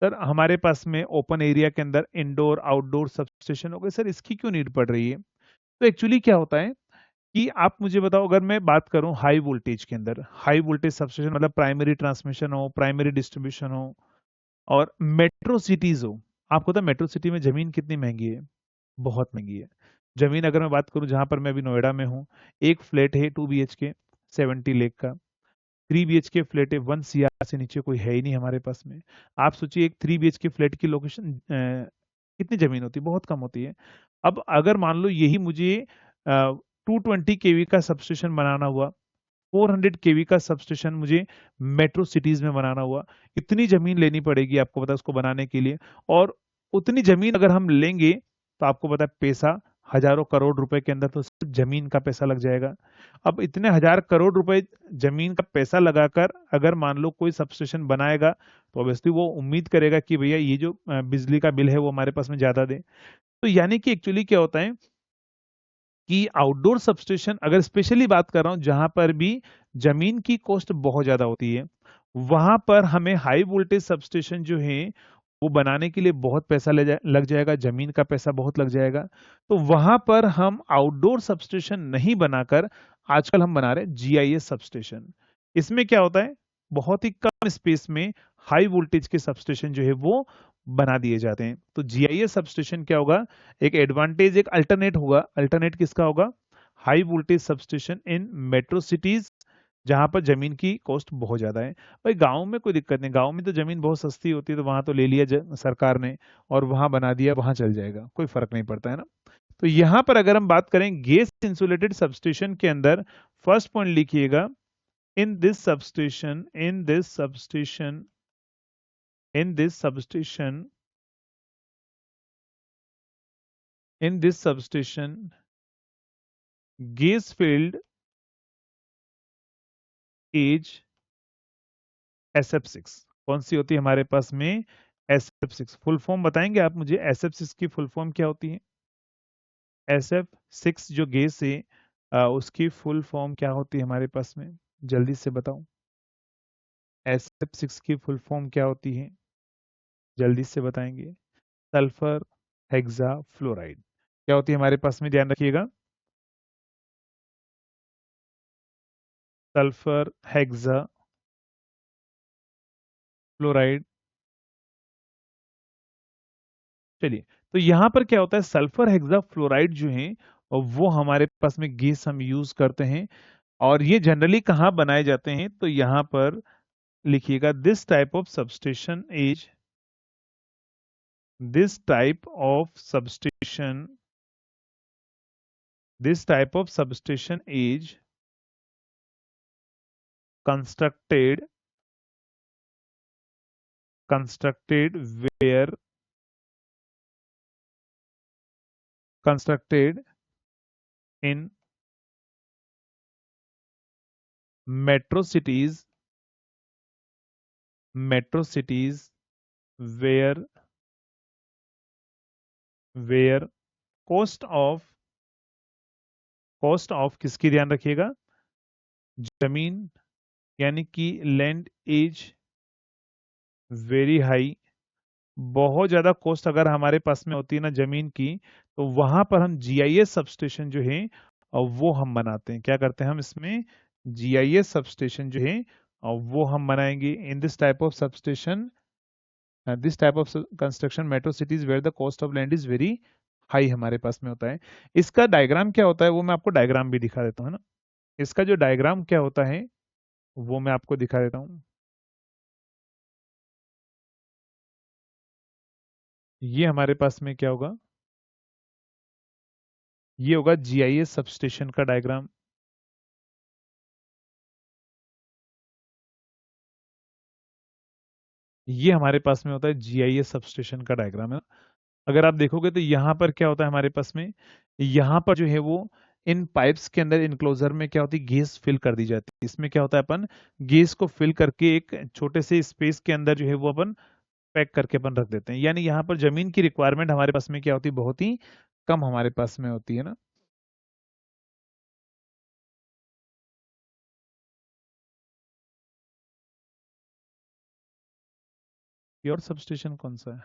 सर हमारे पास में ओपन एरिया के अंदर इंडोर आउटडोर सबस्टेशन हो गए, सर इसकी क्यों नीड पड़ रही है। तो एक्चुअली क्या होता है कि आप मुझे बताओ, अगर मैं बात करूं हाई वोल्टेज के अंदर, हाई वोल्टेज सबस्टेशन मतलब प्राइमरी ट्रांसमिशन हो, प्राइमरी डिस्ट्रीब्यूशन हो, और मेट्रो सिटीज हो। आपको पता है मेट्रो सिटी में जमीन कितनी महंगी है, बहुत महंगी है जमीन। अगर मैं बात करूं जहां पर मैं अभी नोएडा में हूं, एक फ्लैट है 2 BHK 70 लाख का, 3 BHK फ्लैट है 1 CR से नीचे कोई है ही नहीं हमारे पास में। आप सोचिए एक 3 BHK फ्लैट की लोकेशन कितनी जमीन होती है, बहुत कम होती है। अब अगर मान लो यही मुझे 220 kV का सबस्टेशन बनाना हुआ, 400 kV का सबस्टेशन मुझे मेट्रो सिटीज में बनाना हुआ, इतनी जमीन लेनी पड़ेगी आपको पता है उसको बनाने के लिए। और उतनी जमीन अगर हम लेंगे तो आपको पता है पैसा हजारों करोड़ रुपए के अंदर तो सिर्फ जमीन का पैसा लग जाएगा। अब इतने हजार करोड़ रुपए जमीन का पैसा लगाकर अगर मान लो कोई सबस्टेशन बनाएगा, तो ऑब्वियसली वो उम्मीद करेगा कि भैया ये जो बिजली का बिल है वो हमारे पास में ज्यादा दे। तो यानी कि एक्चुअली क्या होता है कि आउटडोर सबस्टेशन, अगर स्पेशली बात कर रहा हूं जहां पर भी जमीन की कॉस्ट बहुत ज्यादा होती है, वहां पर हमें हाई वोल्टेज सबस्टेशन जो है वो बनाने के लिए बहुत पैसा लग जाएगा, जमीन का पैसा बहुत लग जाएगा। तो वहां पर हम आउटडोर सबस्टेशन नहीं बनाकर आजकल हम बना रहे हैं GIS सबस्टेशन। इसमें क्या होता है, बहुत ही कम स्पेस में हाई वोल्टेज के सबस्टेशन जो है वो बना दिए जाते हैं। तो GIS सबस्टेशन क्या होगा, एक एडवांटेज, एक अल्टरनेट होगा। अल्टरनेट किसका होगा, हाई वोल्टेज सबस्टेशन इन मेट्रो सिटीज जहां पर जमीन की कॉस्ट बहुत ज्यादा है। भाई गांव में कोई दिक्कत नहीं, गांव में तो जमीन बहुत सस्ती होती है, तो वहां तो ले लिया सरकार ने और वहां बना दिया, वहां चल जाएगा, कोई फर्क नहीं पड़ता है ना। तो यहां पर अगर हम बात करें गैस इंसुलेटेड सबस्टेशन के अंदर, फर्स्ट पॉइंट लिखिएगा, in this substation, in this substation, in this substation, in this substation gas field as SF6। कौन सी होती है हमारे पास में, SF6। फुल फॉर्म बताएंगे आप मुझे, SF6 की फुल फॉर्म क्या होती है। SF6 जो गैस है उसकी फुल फॉर्म क्या होती है हमारे पास में, जल्दी से बताओ। SF6 की फुल फॉर्म क्या होती है, जल्दी से बताएंगे। सल्फर हेक्सा फ्लोराइड क्या होती है हमारे पास में, ध्यान रखिएगा। Sulphur hexa fluoride. चलिए, तो यहाँ पर क्या होता है, सल्फर हेक्सा फ्लोराइड जो है वो हमारे पास में गैस हम यूज करते हैं। और ये जनरली कहाँ बनाए जाते हैं, तो यहाँ पर लिखिएगा, this type of substation is, this type of substation, this type of substation is constructed, constructed where, constructed in metro cities, metro cities where, where cost of किसकी, ध्यान रखिएगा, जमीन, यानी कि लैंड इज वेरी हाई। बहुत ज्यादा cost अगर हमारे पास में होती है ना जमीन की, तो वहां पर हम GIS सबस्टेशन जो है और वो हम बनाते हैं। क्या करते हैं हम इसमें, GIS सबस्टेशन जो है और वो हम बनाएंगे। In this type of substation, this type of construction metro cities where the cost of land is very high हमारे पास में होता है। इसका डायग्राम क्या होता है वो मैं आपको डायग्राम भी दिखा देता हूँ ना। इसका जो डायग्राम क्या होता है वो मैं आपको दिखा देता हूँ। ये हमारे पास में क्या होगा, ये होगा GIS सबस्टेशन का डायग्राम। ये हमारे पास में होता है GIS सबस्टेशन का डायग्राम है। अगर आप देखोगे तो यहाँ पर क्या होता है हमारे पास में, यहाँ पर जो है वो इन पाइप्स के अंदर इनक्लोजर में क्या होती है, गैस फिल कर दी जाती है। इसमें क्या होता है, अपन गैस को फिल करके एक छोटे से स्पेस के अंदर जो है वो अपन पैक करके अपन रख देते हैं। यानी यहाँ पर जमीन की रिक्वायरमेंट हमारे पास में क्या होती है, बहुत ही कम हमारे पास में होती है ना। प्योर सबस्टेशन कौन सा है?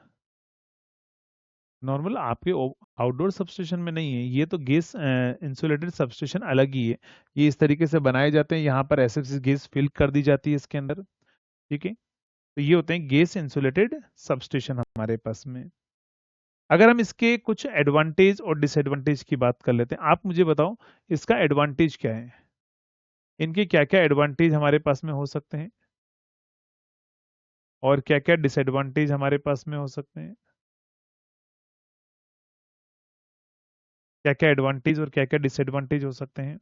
नॉर्मल आपके आउटडोर सबस्टेशन में नहीं है, ये तो गैस इंसुलेटेड सबस्टेशन अलग ही है। ये इस तरीके से बनाए जाते हैं, यहाँ पर ऐसे गैस फिल कर दी जाती है इसके अंदर। ठीक है, तो ये होते हैं गैस इंसुलेटेड सबस्टेशन हमारे पास में। अगर हम इसके कुछ एडवांटेज और डिसएडवांटेज की बात कर लेते हैं, आप मुझे बताओ इसका एडवांटेज क्या है, इनके क्या क्या एडवांटेज हमारे पास में हो सकते हैं और क्या क्या डिसएडवांटेज हमारे पास में हो सकते हैं। क्या क्या एडवांटेज और क्या क्या डिसएडवांटेज हो सकते हैं।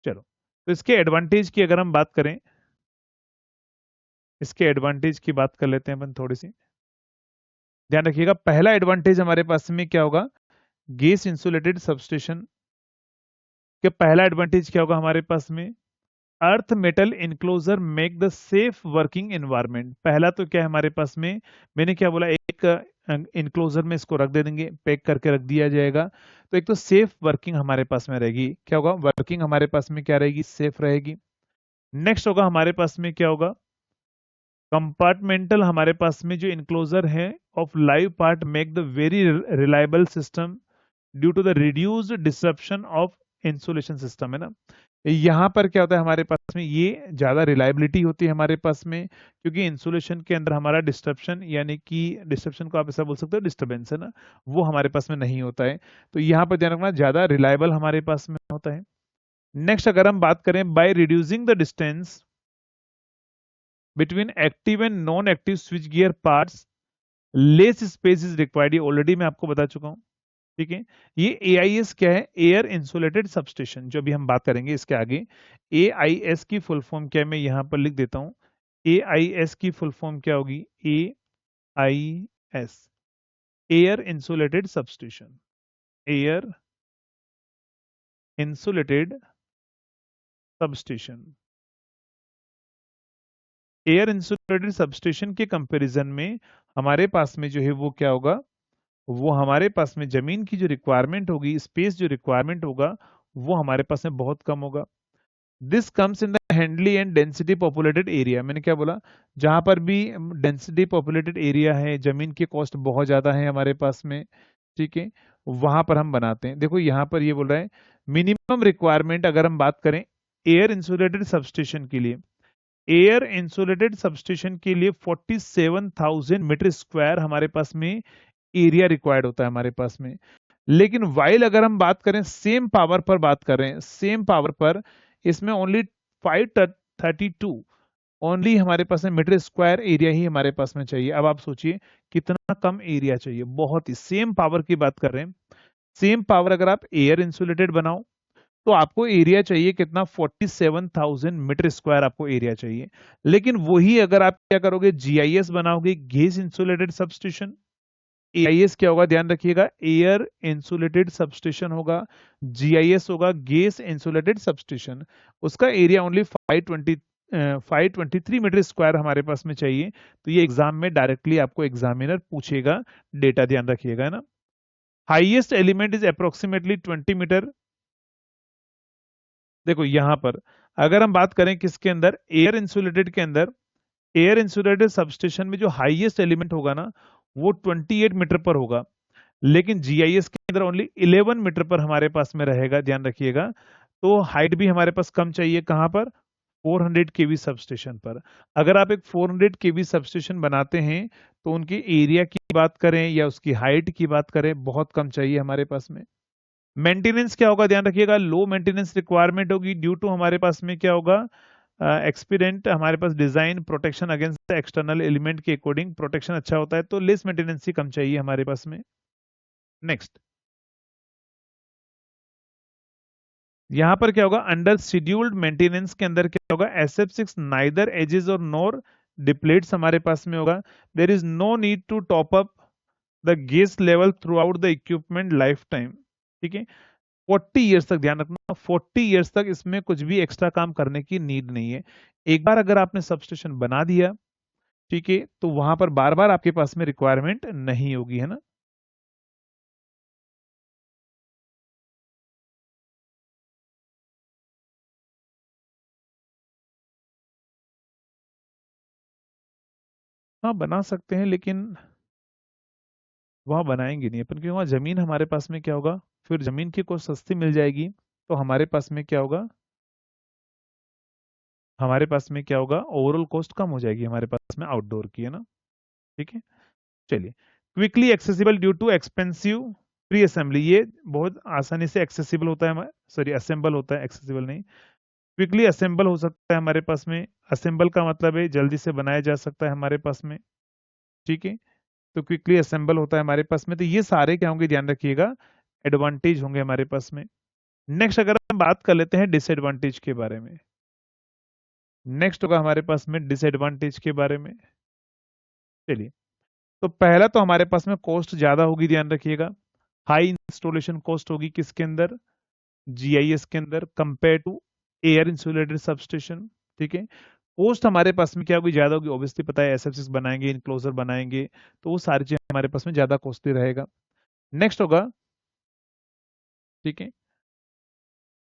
चलो, तो इसके एडवांटेज की अगर हम बात करें, इसके एडवांटेज की बात कर लेते हैं अपन थोड़ी सी। ध्यान रखिएगा, पहला एडवांटेज हमारे पास में क्या होगा, गैस इंसुलेटेड सबस्टेशन के पहला एडवांटेज क्या होगा हमारे पास में, earth metal enclosure make the safe working environment. पहला तो क्या है हमारे पास में, मैंने क्या बोला, एक इनक्लोजर में इसको रख दे देंगे, पैक करके रख दिया जाएगा, तो एक तो सेफ वर्किंग हमारे पास में रहेगी। क्या होगा, वर्किंग हमारे पास में क्या रहेगी, सेफ रहेगी। नेक्स्ट होगा हमारे पास में क्या होगा, कंपार्टमेंटल हमारे पास में जो इनक्लोजर है of live part make the very reliable system due to the reduced disruption of insulation system, है ना। यहाँ पर क्या होता है हमारे पास में, ये ज्यादा रिलायबिलिटी होती है हमारे पास में, क्योंकि इंसुलेशन के अंदर हमारा डिस्ट्रप्शन, यानी कि डिस्ट्रप्शन को आप ऐसा बोल सकते हो डिस्टर्बेंस, है ना, वो हमारे पास में नहीं होता है। तो यहाँ पर ध्यान रखना, ज्यादा रिलायबल हमारे पास में होता है। नेक्स्ट अगर हम बात करें, by reducing the distance between active and non active switch gear parts less space is required, ये ऑलरेडी मैं आपको बता चुका हूं। ठीक है, ये एआईएस क्या है, एयर इंसुलेटेड सबस्टेशन, जो अभी हम बात करेंगे इसके आगे। एआईएस की फुल फॉर्म क्या है, मैं यहां पर लिख देता हूं। एआईएस की फुल फॉर्म क्या होगी, AIS, air insulated substation, air insulated substation. Air insulated substation के कंपैरिजन में हमारे पास में जो है वो क्या होगा, वो हमारे पास में जमीन की जो रिक्वायरमेंट होगी, स्पेस जो रिक्वायरमेंट होगा, वो हमारे पास में बहुत कम होगा। दिस कम्स इन द हैंडली एंड डेंसिटी पॉपुलेटेड एरिया, मैंने क्या बोला, जहां पर भी डेंसिटी पॉपुलेटेड एरिया है, जमीन के कॉस्ट बहुत ज्यादा है हमारे पास में, ठीक है, वहां पर हम बनाते हैं। देखो यहाँ पर ये बोल रहा है मिनिमम रिक्वायरमेंट, अगर हम बात करें एयर इंसुलेटेड सबस्टेशन के लिए, एयर इंसुलेटेड सबस्टेशन के लिए 47,000 मीटर स्क्वायर हमारे पास में एरिया रिक्वायर्ड होता है हमारे पास में। लेकिन वाइल अगर हम बात करें सेम पावर पर, बात कर रहे हैं सेम पावर पर, इसमें ओनली 532 ओनली हमारे पास में मीटर स्क्वायर एरिया ही हमारे पास में चाहिए। अब आप सोचिए कितना कम एरिया चाहिए, बहुत ही, सेम पावर की बात कर रहे हैं। सेम पावर अगर आप एयर इंसुलेटेड बनाओ तो आपको एरिया चाहिए कितना, 47,000 मीटर स्क्वायर आपको एरिया चाहिए। लेकिन वही अगर आप क्या करोगे, जीआईएस बनाओगे, गैस इंसुलेटेड सबस्टेशन, एआईएस क्या होगा, ध्यान रखिएगा, एयर इंसुलेटेड सबस्टेशन होगा, जीआईएस होगा गैस इंसुलेटेड सबस्टेशन, उसका एरिया ओनली 523 मीटर स्क्वायर हमारे पास में चाहिए। तो ये एग्जाम में डायरेक्टली आपको एग्जामिनर पूछेगा, डेटा ध्यान रखिएगा, है ना। Highest element is approximately 20 metre. देखो यहां पर अगर हम बात करें किसके अंदर, एयर इंसुलेटेड के अंदर, एयर इंसुलेटेड सबस्टेशन में जो हाईएस्ट एलिमेंट होगा ना, वो 28 मीटर पर होगा। लेकिन जीआईएस के अंदर ओनली 11 मीटर पर हमारे पास में रहेगा, ध्यान रखिएगा। तो हाइट भी हमारे पास कम चाहिए, कहां पर, 400 केवी सबस्टेशन पर। अगर आप एक 400 केवी सबस्टेशन बनाते हैं तो उनके एरिया की बात करें या उसकी हाइट की बात करें, बहुत कम चाहिए हमारे पास में। मेंटेनेंस क्या होगा, ध्यान रखिएगा, लो मेंटेनेंस रिक्वायरमेंट होगी, ड्यू टू हमारे पास में क्या होगा, एक्सपीरियंट हमारे पास design protection against external element के अकॉर्डिंग प्रोटेक्शन अच्छा होता है, तो लेस मेंटेनेंस ही कम चाहिए हमारे पास में। नेक्स्ट, यहां पर क्या होगा, अंडर शेड्यूल्ड मेंटेनेंस के अंदर क्या होगा, SF6 नाइदर एजेस और नोर डिप्लेट्स हमारे पास में होगा। There is no need to top up the gas level throughout the equipment lifetime. ठीक है, 40 ईयर्स तक, ध्यान रखना 40 ईयर्स तक इसमें कुछ भी एक्स्ट्रा काम करने की नीड नहीं है। एक बार अगर आपने सबस्टेशन बना दिया, ठीक है, तो वहां पर बार बार आपके पास में रिक्वायरमेंट नहीं होगी, है ना। हाँ बना सकते हैं, लेकिन वहाँ बनाएंगे नहीं अपन, क्योंकि वहाँ जमीन हमारे पास में क्या होगा, फिर जमीन की कोई सस्ती मिल जाएगी, तो हमारे पास में क्या होगा, हमारे पास में क्या होगा, ओवरऑल कॉस्ट कम हो जाएगी हमारे पास में आउटडोर की, है ना। ठीक है, चलिए। Quickly accessible due too expensive pre assembly, ये बहुत आसानी से एक्सेसिबल होता है, सॉरी असेंबल होता है, एक्सेसिबल नहीं। क्विकली असेंबल हो सकता है हमारे पास में, असेंबल का मतलब है जल्दी से बनाया जा सकता है हमारे पास में। ठीक है, तो क्विकली असेंबल होता है हमारे पास में, तो ये सारे क्या होंगे, ध्यान रखिएगा, एडवांटेज होंगे हमारे पास में। नेक्स्ट अगर हम बात कर लेते हैं डिसएडवांटेज के बारे में, नेक्स्ट होगा हमारे पास में डिसएडवांटेज के बारे में। चलिए, तो पहला तो हमारे पास में कॉस्ट ज्यादा होगी, ध्यान रखिएगा, हाई इंस्टॉलेशन कॉस्ट होगी किसके अंदर, जीआईएस के अंदर, compare to air insulated substation. ठीक है, कॉस्ट हमारे पास में क्या होगी, ज्यादा होगी, ऑब्वियसली पता है, एसएफसी बनाएंगे, इनक्लोजर बनाएंगे, तो वो सारी चीजें हमारे पास में ज्यादा कॉस्टली रहेगा। नेक्स्ट होगा, ठीक है,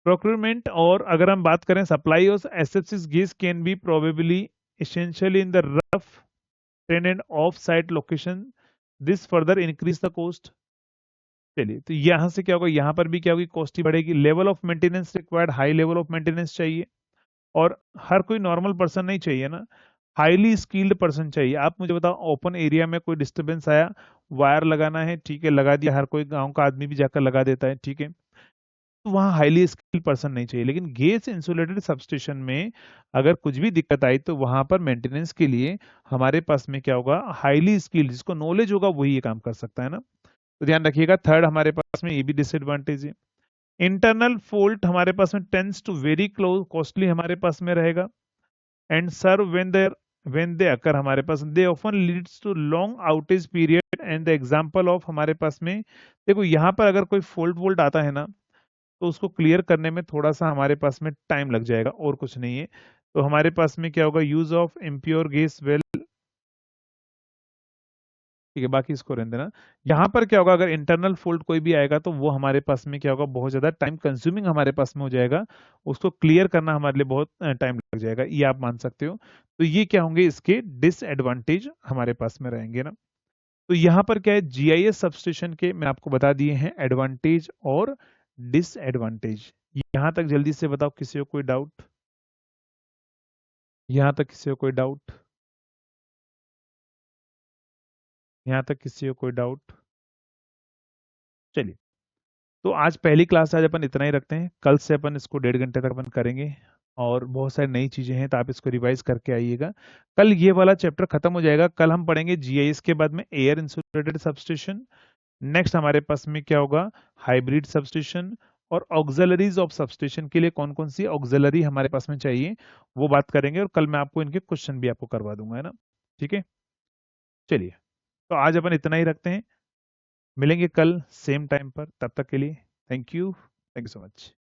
प्रोक्योरमेंट, और अगर हम बात करें supply of SFC gas can be probably essentially in the rough trend and off site location, this further increase the cost। चलिए, तो यहां से क्या होगा, यहां पर भी क्या होगी, कॉस्ट ही बढ़ेगी। Level of maintenance required, high level of maintenance चाहिए, और हर कोई नॉर्मल पर्सन नहीं चाहिए ना, हाईली स्किल्ड पर्सन चाहिए। आप मुझे बताओ, ओपन एरिया में कोई डिस्टरबेंस आया, वायर लगाना है, ठीक है, लगा दिया, हर कोई गांव का आदमी भी जाकर लगा देता है, ठीक है, तो वहाँ हाईली स्किल्ड पर्सन नहीं चाहिए। लेकिन गैस इंसुलेटेड सबस्टेशन में अगर कुछ भी दिक्कत आई, तो वहां पर मेंटेनेंस के लिए हमारे पास में क्या होगा, हाईली स्किल्ड, जिसको नॉलेज होगा वही ये काम कर सकता है ना। तो ध्यान रखिएगा, थर्ड हमारे पास में ये भी डिसएडवांटेज है। इंटरनल फॉल्ट हमारे पास में tends to very close costly हमारे पास में रहेगा, and serve when they occur हमारे पास, they often leads to long outage period, and the example of हमारे पास में, देखो यहाँ पर अगर कोई फॉल्ट वोल्ट आता है ना, तो उसको क्लियर करने में थोड़ा सा हमारे पास में टाइम लग जाएगा, और कुछ नहीं है। तो हमारे पास में क्या होगा, use of impure gas well, ठीक है, बाकी इसको रहने देना। यहाँ पर क्या होगा, अगर इंटरनल फॉल्ट कोई भी आएगा, तो वो हमारे पास में क्या होगा, बहुत ज्यादा टाइम कंज्यूमिंग हमारे पास में हो जाएगा, उसको क्लियर करना हमारे लिए बहुत टाइम लग जाएगा, ये आप मान सकते हो। तो ये क्या होंगे, इसके डिसएडवांटेज हमारे पास में रहेंगे ना। तो यहाँ पर क्या है, जीआईएस सबस्टेशन के मैं आपको बता दिए हैं एडवांटेज और डिसएडवांटेज। यहाँ तक जल्दी से बताओ, किसी को कोई डाउट, यहाँ तक किसी को कोई डाउट, यहाँ तक किसी को कोई डाउट। चलिए, तो आज पहली क्लास आज अपन इतना ही रखते हैं, कल से अपन इसको 1.5 घंटे तक अपन करेंगे, और बहुत सारी नई चीजें हैं, तो आप इसको रिवाइज करके आइएगा। कल ये वाला चैप्टर खत्म हो जाएगा, कल हम पढ़ेंगे जीआईएस के बाद में एयर इंसुलेटेड सबस्टेशन। नेक्स्ट हमारे पास में क्या होगा, हाइब्रिड सबस्टेशन, और ऑक्सिलरीज ऑफ सबस्टेशन के लिए कौन कौन सी ऑक्सिलरी हमारे पास में चाहिए, वो बात करेंगे, और कल मैं आपको इनके क्वेश्चन भी आपको करवा दूंगा, है ना। ठीक है, चलिए, तो आज अपन इतना ही रखते हैं, मिलेंगे कल सेम टाइम पर, तब तक के लिए थैंक यू सो मच।